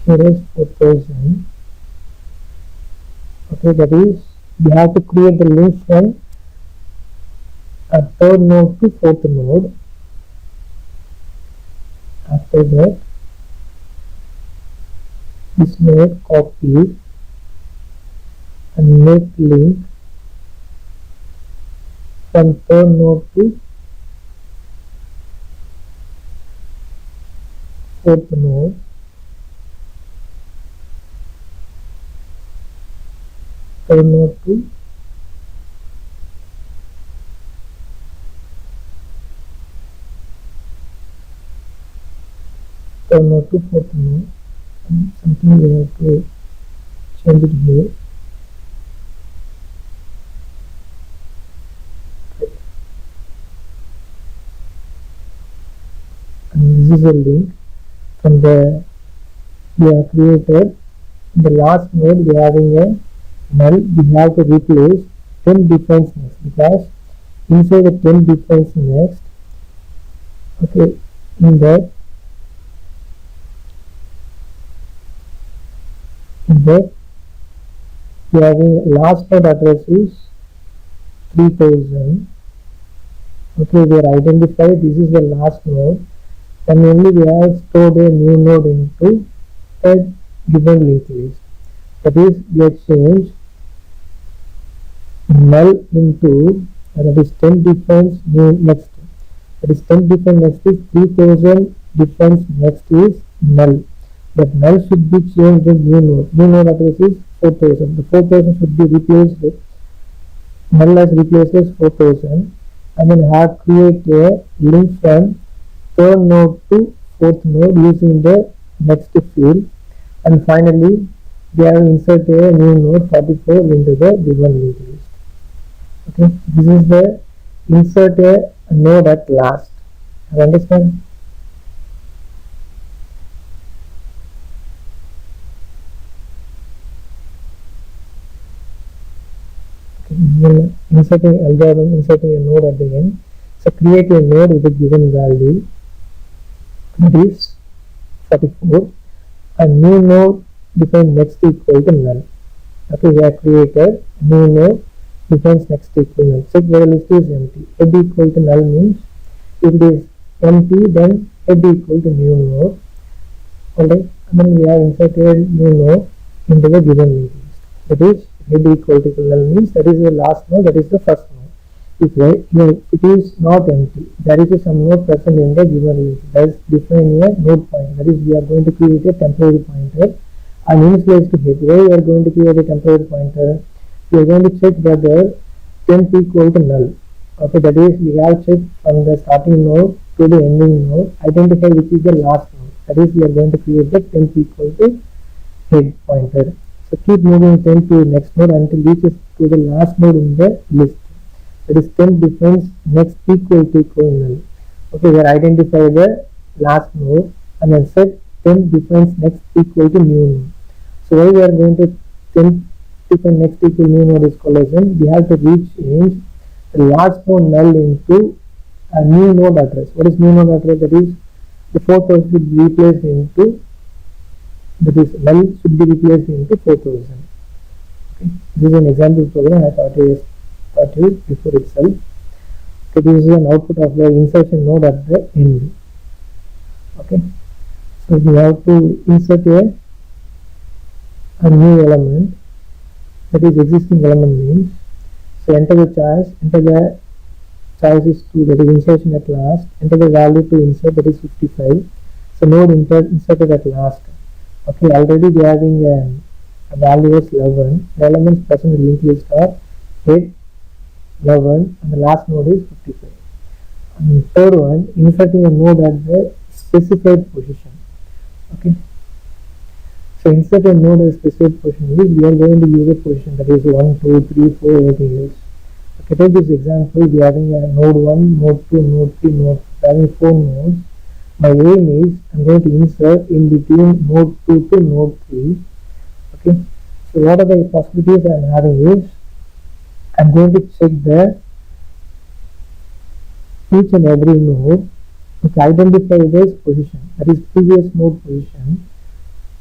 here is 4000. Okay, that is we have to create the link from a third node to fourth node. After that, this node copy and make link from third node to fourth node. Third node to fourth node, and something we have to change it here. And this is a link from the we have created in the last node. We are having a null. We have to replace 10 defines next, because inside the 10 defines next, okay, in that we are having last node address is 3000. Okay, we are identified this is the last node, and only we have stored a new node into a given linked list. That is, we have changed null into, that is 10 defines new next. That is 10 defines next is 3000 defines next is null. That null should be changed in new node. New node address is 4000. The 4000 should be replaced with null as replaced as 4000, and then have create a link from third node to fourth node using the next field, and finally we have insert a new node 44 into the given linked list. Okay, this is the insert a node at last. You understand? Okay, inserting algorithm, inserting a node at the end. So create a node with a given value, that is 44, and new node define next equal to null. Okay, we have created new node defines next equivalent. Check whether list is empty. Head equal to null means if it is empty, then head equal to new node. Alright, and then we have inserted new node into the given linked list. That is, head equal to null means that is the last node, that is the first node. If it is not empty, there is some node present in the given list. That is define a node pointer. That is, we are going to create a temporary pointer and initialize to head. Why we are going to create a temporary pointer? We are going to check whether temp equal to null. Okay, that is, we have checked from the starting node to the ending node, identify which is the last node. That is, we are going to create the temp equal to head pointer. So keep moving temp to next node until it reaches to the last node in the list. That is, temp defines next equal to null. Okay, we identify the last node and then set temp defines next equal to new node. So why we are going to temp define next equal new node is collision. We have to rechange the last node null into a new node address. What is new node address? That is, the 4000 should be replaced into, that is, null should be replaced into 4000. Okay, this is an example program I thought you before itself. Okay, this is an output of the insertion node at the end. Okay, so we have to insert a new element, that is existing element means. So enter the choice is 2, that is insertion at last. Enter the value to insert, that is 55. So node inserted at last. Okay, already we are having a value is 11. The elements present in linked list are head 11 and the last node is 55. And third one, inserting a node at the specified position. Okay, so insert a node at specified position means we are going to use a position that is 1, 2, 3, 4, anything else. Okay, take this example. We are having a node 1, node 2, node 3, node 4, having 4 nodes. My aim is I'm going to insert in between node 2 to node 3. Okay, so what are the possibilities I am having is I'm going to check each and every node. Okay, identify this position, that is previous node position.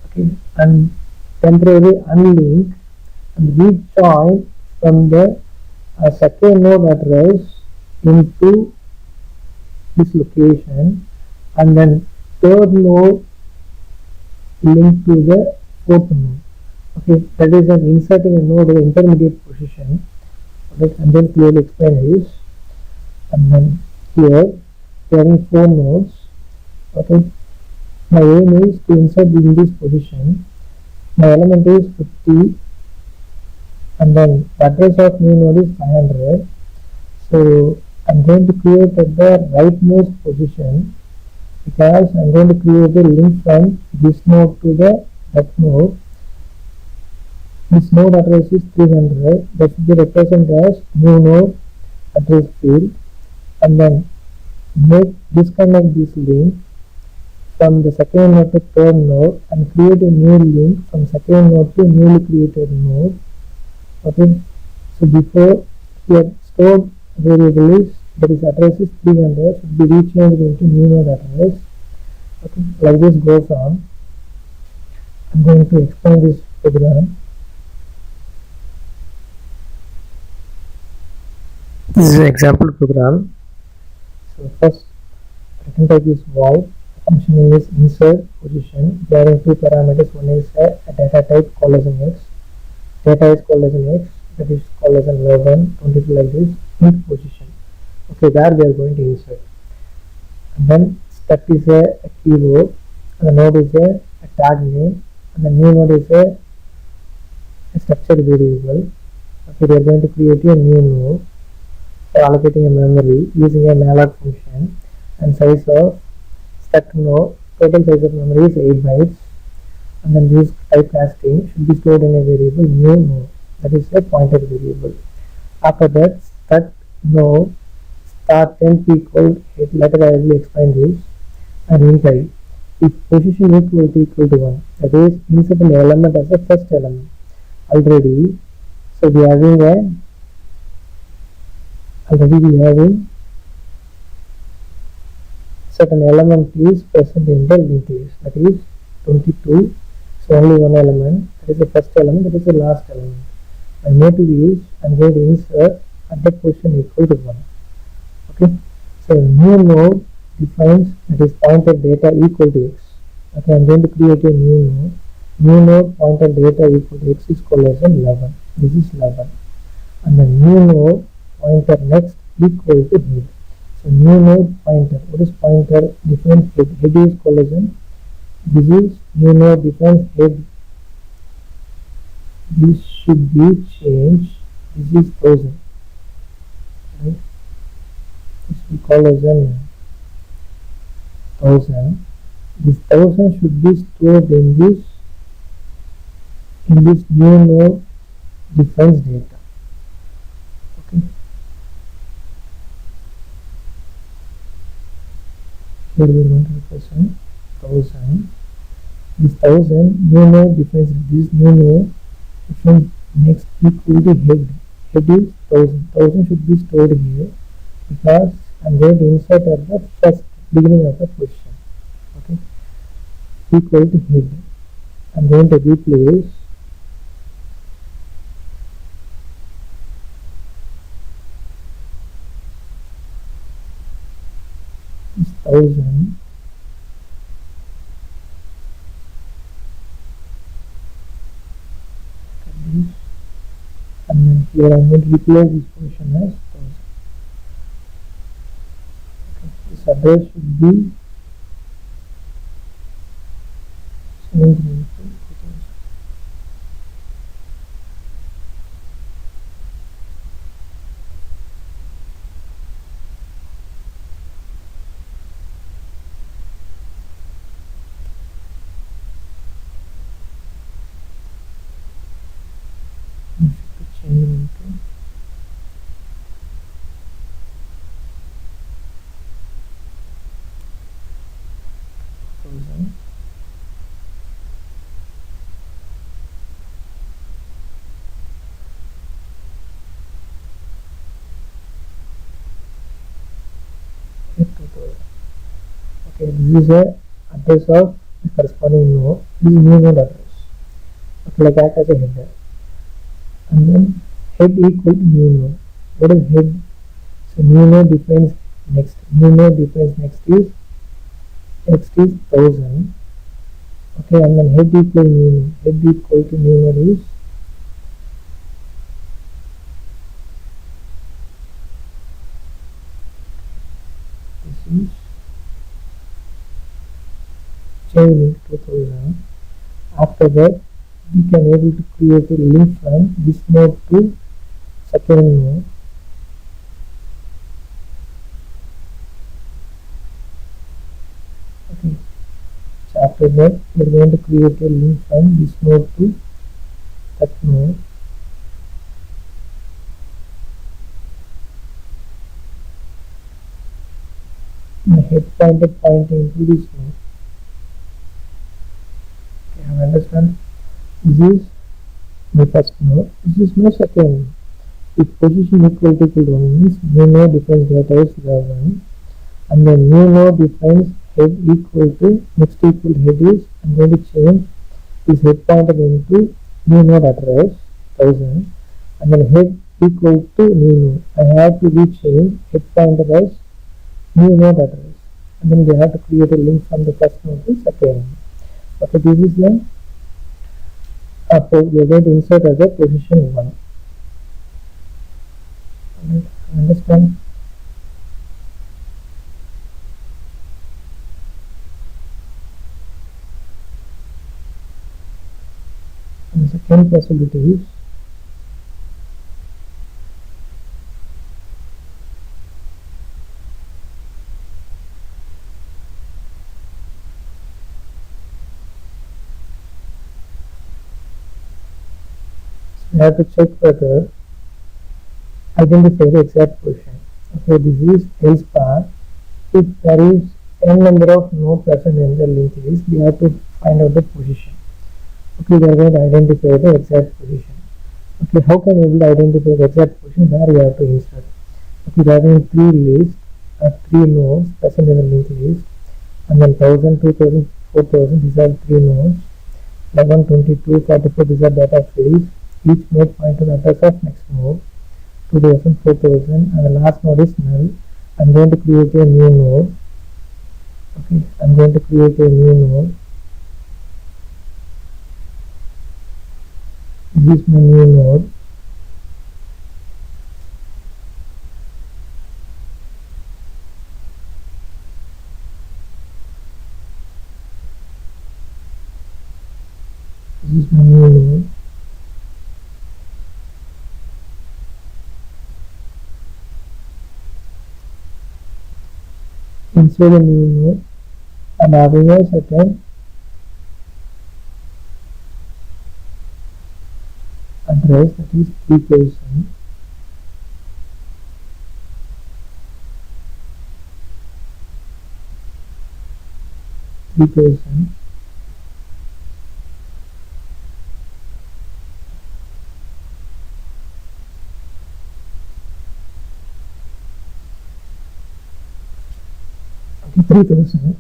Okay, and temporarily unlink and rejoin from the second node address into this location, and then third node link to the fourth node. Okay, that is an inserting a node at the intermediate position. Okay, and then clearly explain this. And then here we are having 4 nodes. Okay, my aim is to insert in this position. My element is 50, and then the address of new node is 500. So I'm going to create at the rightmost position, because I'm going to create a link from this node to the that node. This node address is 300, that should be represented as new node address field, and then disconnect this link from the second node to third node and create a new link from second node to newly created node. Okay, so before here stored variable is, that is address is 300, should be rechanged into new node address. Okay, like this goes on. I'm going to explain this program. This is an example program. So first return type is void. Function name is insert position. There are 2 parameters. One is a data type called as an x. Data is called as an x. That is called as an 11, 22 like this. Int position. Okay, there we are going to insert. And then step is a keyword. And the node is a tag name. And the new node is a structured variable. Okay, we are going to create a new node. So allocating a memory using a malloc function, and size of struct node, total size of memory is 8 bytes, and then this typecasting should be stored in a variable new node, that is a pointer variable. After that, struct node start temp equal, later I will explain this, and int I. If position equal to 1, that is insert an element as a first element already. So we are having a certain element is present in the linked list, that is 22. So only one element, that is the first element, that is the last element. My motive is I'm going to insert at the position equal to 1. Okay, so new node defines that is pointer data equal to x. Okay, I'm going to create a new node. New node pointer data equal to x is called as 11. This is 11. And the new node pointer next equal to head. So new node pointer. What is pointer? Defines head. Head is called as this is new node defines head. This should be changed. This is 1000. Right? This we call as 1000. This 1000 should be stored in this new node defines data. Okay. Here we are going to represent 1000. This 1000 new node defines this new node defines next equal to head. Head is 1000. 1000 should be stored here because I'm going to insert at the first beginning of the position. Okay. Equal to head. I'm going to replace this 1000 and then here I'm going to replace this position as 1000. Okay. This address should be changed into 2000. Change into 1000. Okay, this is a address of the corresponding node. This is new node address. Okay, like that as a header. And then head equal to new node. What is head? So new node defines next. New node defines next is 1000. Okay, and then head equal to new node. Head equal to new node is this is change into 2000. After that, we can able to create a link from this node to second node. Okay. So after that, we are going to create a link from this node to that node. The head pointer pointing to this node. Okay, have understand? This is my first node. This is my second node. If position equal to 1 means new node defines data is 11, and then new node defines head equal to next equal to head is I'm going to change this head pointer into new node address 1000, and then head equal to new node. I have to rechange head pointer as new node address, and then we have to create a link from the first node to second node. Okay, this is the we are going to insert as a position 1. Understand? And the second possibility is we have to check whether identify the exact position. Okay, this is else part. If there is n number of nodes present in the linked list, we have to find out the position. Okay, we are going to identify the exact position. Okay, how can we able to identify the exact position? There we have to insert. Okay, we are having 3 lists, 3 nodes present in the linked list, and then 1000, 2000, 4000. These are 3 nodes. 11, 22, 44. These are data fields. each node point to the address of next node 2000, 4000, and the last node is null. I'm going to create a new node. Okay, I'm going to create a new node. This is my new node. This is my new node. Inside the new node, I'm having a certain address, that is 3000. Okay, 3000.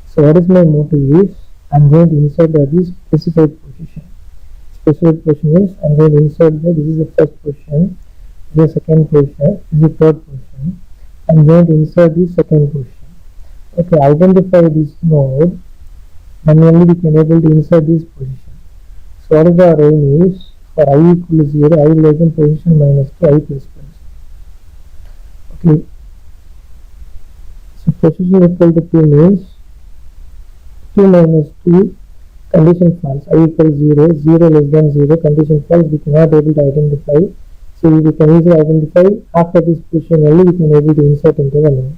So what is my motive is, I'm going to insert this specified position. Specified position is, I'm going to insert this is the first position, this is the second position, this is the third position. I'm going to insert this second position. Okay, identify this node, then only we can able to insert this position. So what is the aim is, for I equal to 0, I less than position minus 2, I plus plus. Okay, so position equal to 2 means 2 minus 2, condition false, I equals 0, 0 less than 0, condition false, we cannot able to identify. So we can easily identify after this position only we can able to insert into the node.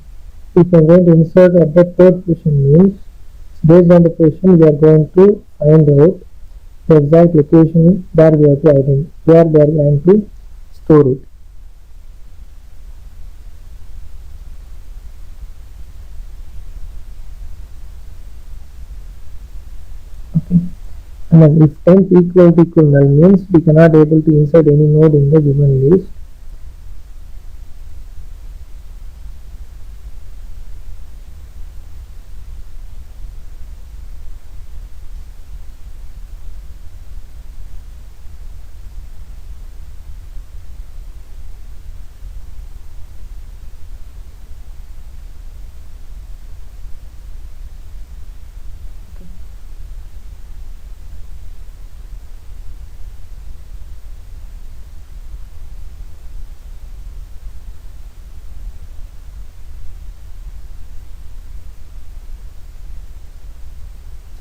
If we are going to insert at the third position means, based on the position we are going to find out the exact location where we have to identify, where we are going to store it. Okay, and then if temp equal to equal null means we cannot able to insert any node in the given list.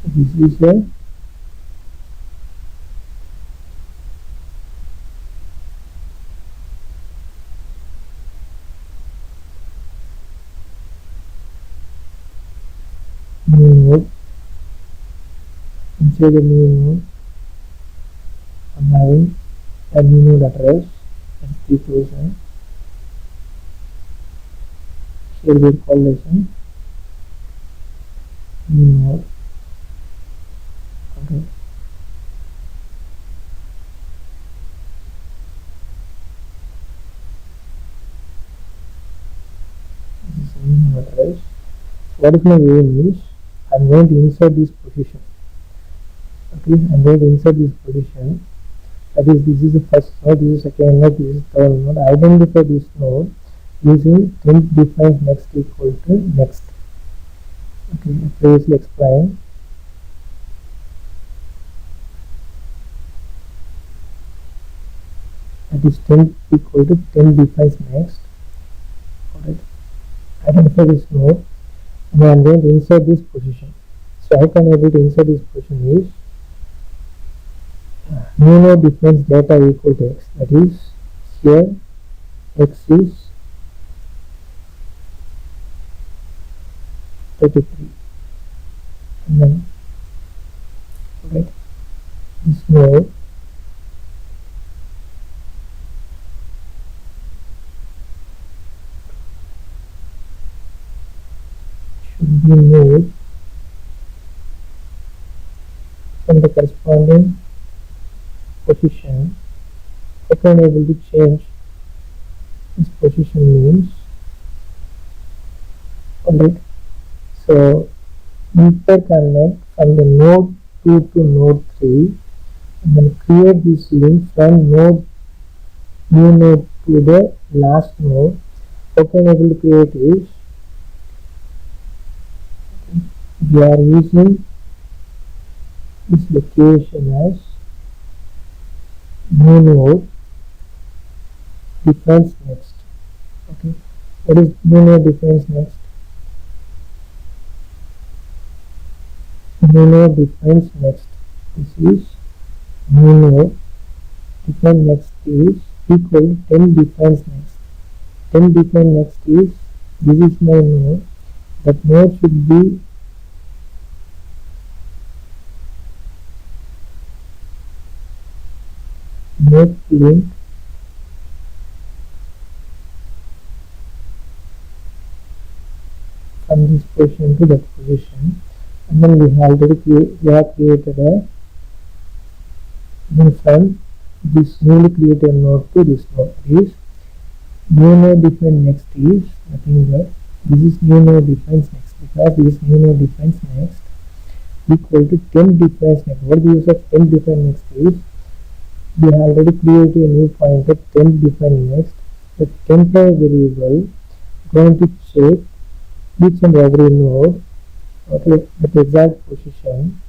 This is the new node. Inside the new node, I'm having a new node address as 3000. Here we call this new node. Okay. This is new node address. What is my aim is, I'm going to insert this position. Okay, I'm going to insert this position. That is, this is the first node, this is the second node, this is the third node. Identify this node using temp defines next equal to next. Okay, I previously explained. That is temp equal to temp defines next. Alright, identify this node. Now I'm going to insert this position. So I can able to insert this position is new node defines data equal to x. That is, here x is 33. And then right, this node should be moved from the corresponding position. I can able to change this position means, alright, so interconnect from the node 2 to node 3, and then create this link from new node to the last node. How can I able to create is we are using this location as new node defines next. Okay, what is new node defines next? New node defines next. This is new node define next is equal to 10 defines next. 10 define next is this is my node. That node should be make link from this position to that position, and then we have created a link from this newly created node to this node. Is new node define next is nothing but this is new node defines next, because this new node defines next equal to 10 defines next. What the use of 10 define next is we have already created a new pointer 10 define next. The temporary variable going to check each and every node, okay, at the exact position.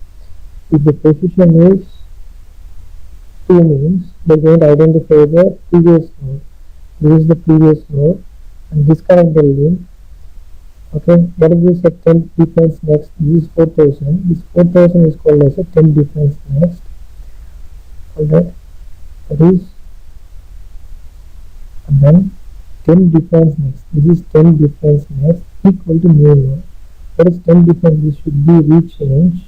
If the position is 2 means they are going to identify the previous node. This is the previous node and disconnect the link. Okay, what is this at 10 defines next? This is 4000. This 4000 is called as a 10 defines next. Alright, that is, and then 10 defines next. This is 10 defines next equal to new node. What is 10 defines? This should be rechange.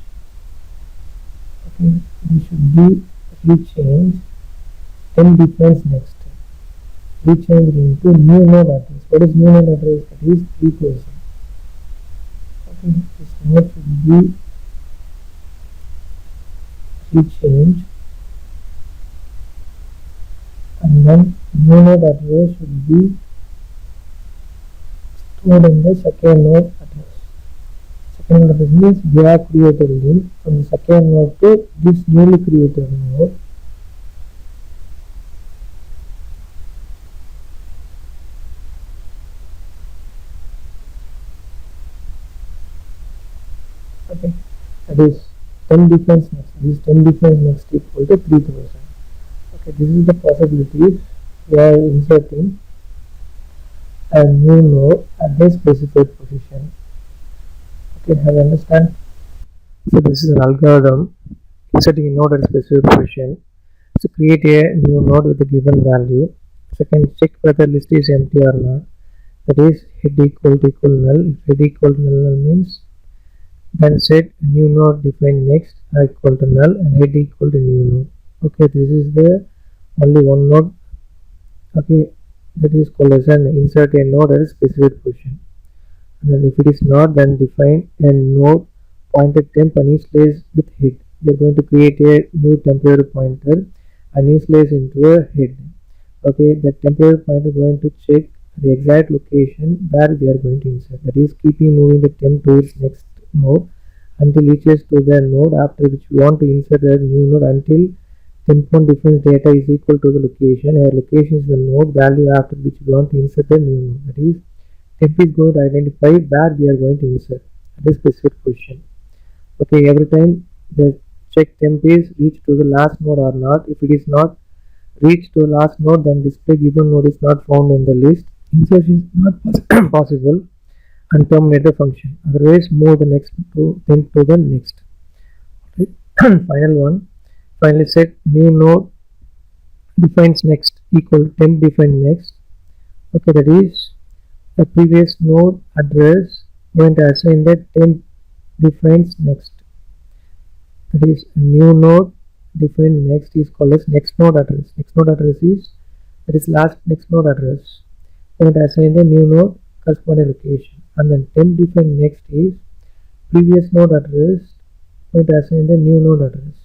Okay, this should be rechange 10 defines next. Rechange into new node address. What is new node address? That is 3000. Okay, this node should be rechange, and then new node address should be stored in the second node address. Second node address means we have created a link from the second node to this newly created node. Okay, that is 10 defines next. This 10 defines next equal to 3000. Okay, this is the possibilities we are inserting a new node at the specified position. Okay, have you understand? So this is an algorithm inserting a node at a specific position. So create a new node with a given value. Second, check whether list is empty or not. That is head equal null. If head equal to null means then set new node define next equal to null and head equal to new node. Okay, this is the only one node. Okay, that is called as an insert a node at a specific position. And then if it is not, then define a node pointer temp initialize with head. We are going to create a new temporary pointer and initialize into a head. Okay, the temporary pointer going to check the exact location where we are going to insert. That is keeping moving the temp to its next node until it reaches to the node after which we want to insert a new node until temp1 difference data is equal to the location. Our location is the node value after which we want to insert a new node. That is, temp is going to identify where we are going to insert at a specific position. Okay, every time the check temp is reached to the last node or not. If it is not reached to the last node, then display given node is not found in the list. Insertion is not possible and terminate the function. Otherwise, move the next temp to the next. Okay. Final one. Finally, set new node defines next equal temp define next. Okay, that is the previous node address going to assign that temp defines next. That is new node define next is called as next node address. Next node address is that is last next node address. Going to assign the new node corresponding location, and then temp define next is previous node address going to assign the new node address.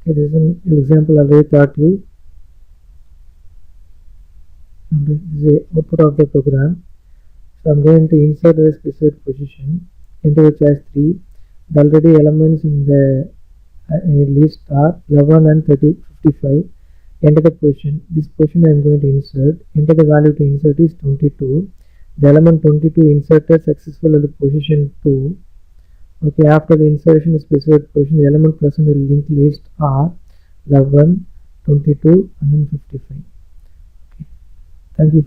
Okay, this is an example already taught you. This is the output of the program. So I'm going to insert a specific position into which has 3. The already elements in the list are 11 and 55. Enter the position. This position I am going to insert. Enter the value to insert is 22. The element 22 inserted successful at the position 2. Okay, after the insertion of specified position, the element present in the linked list are 11, 22 and then 55. Okay. Thank you.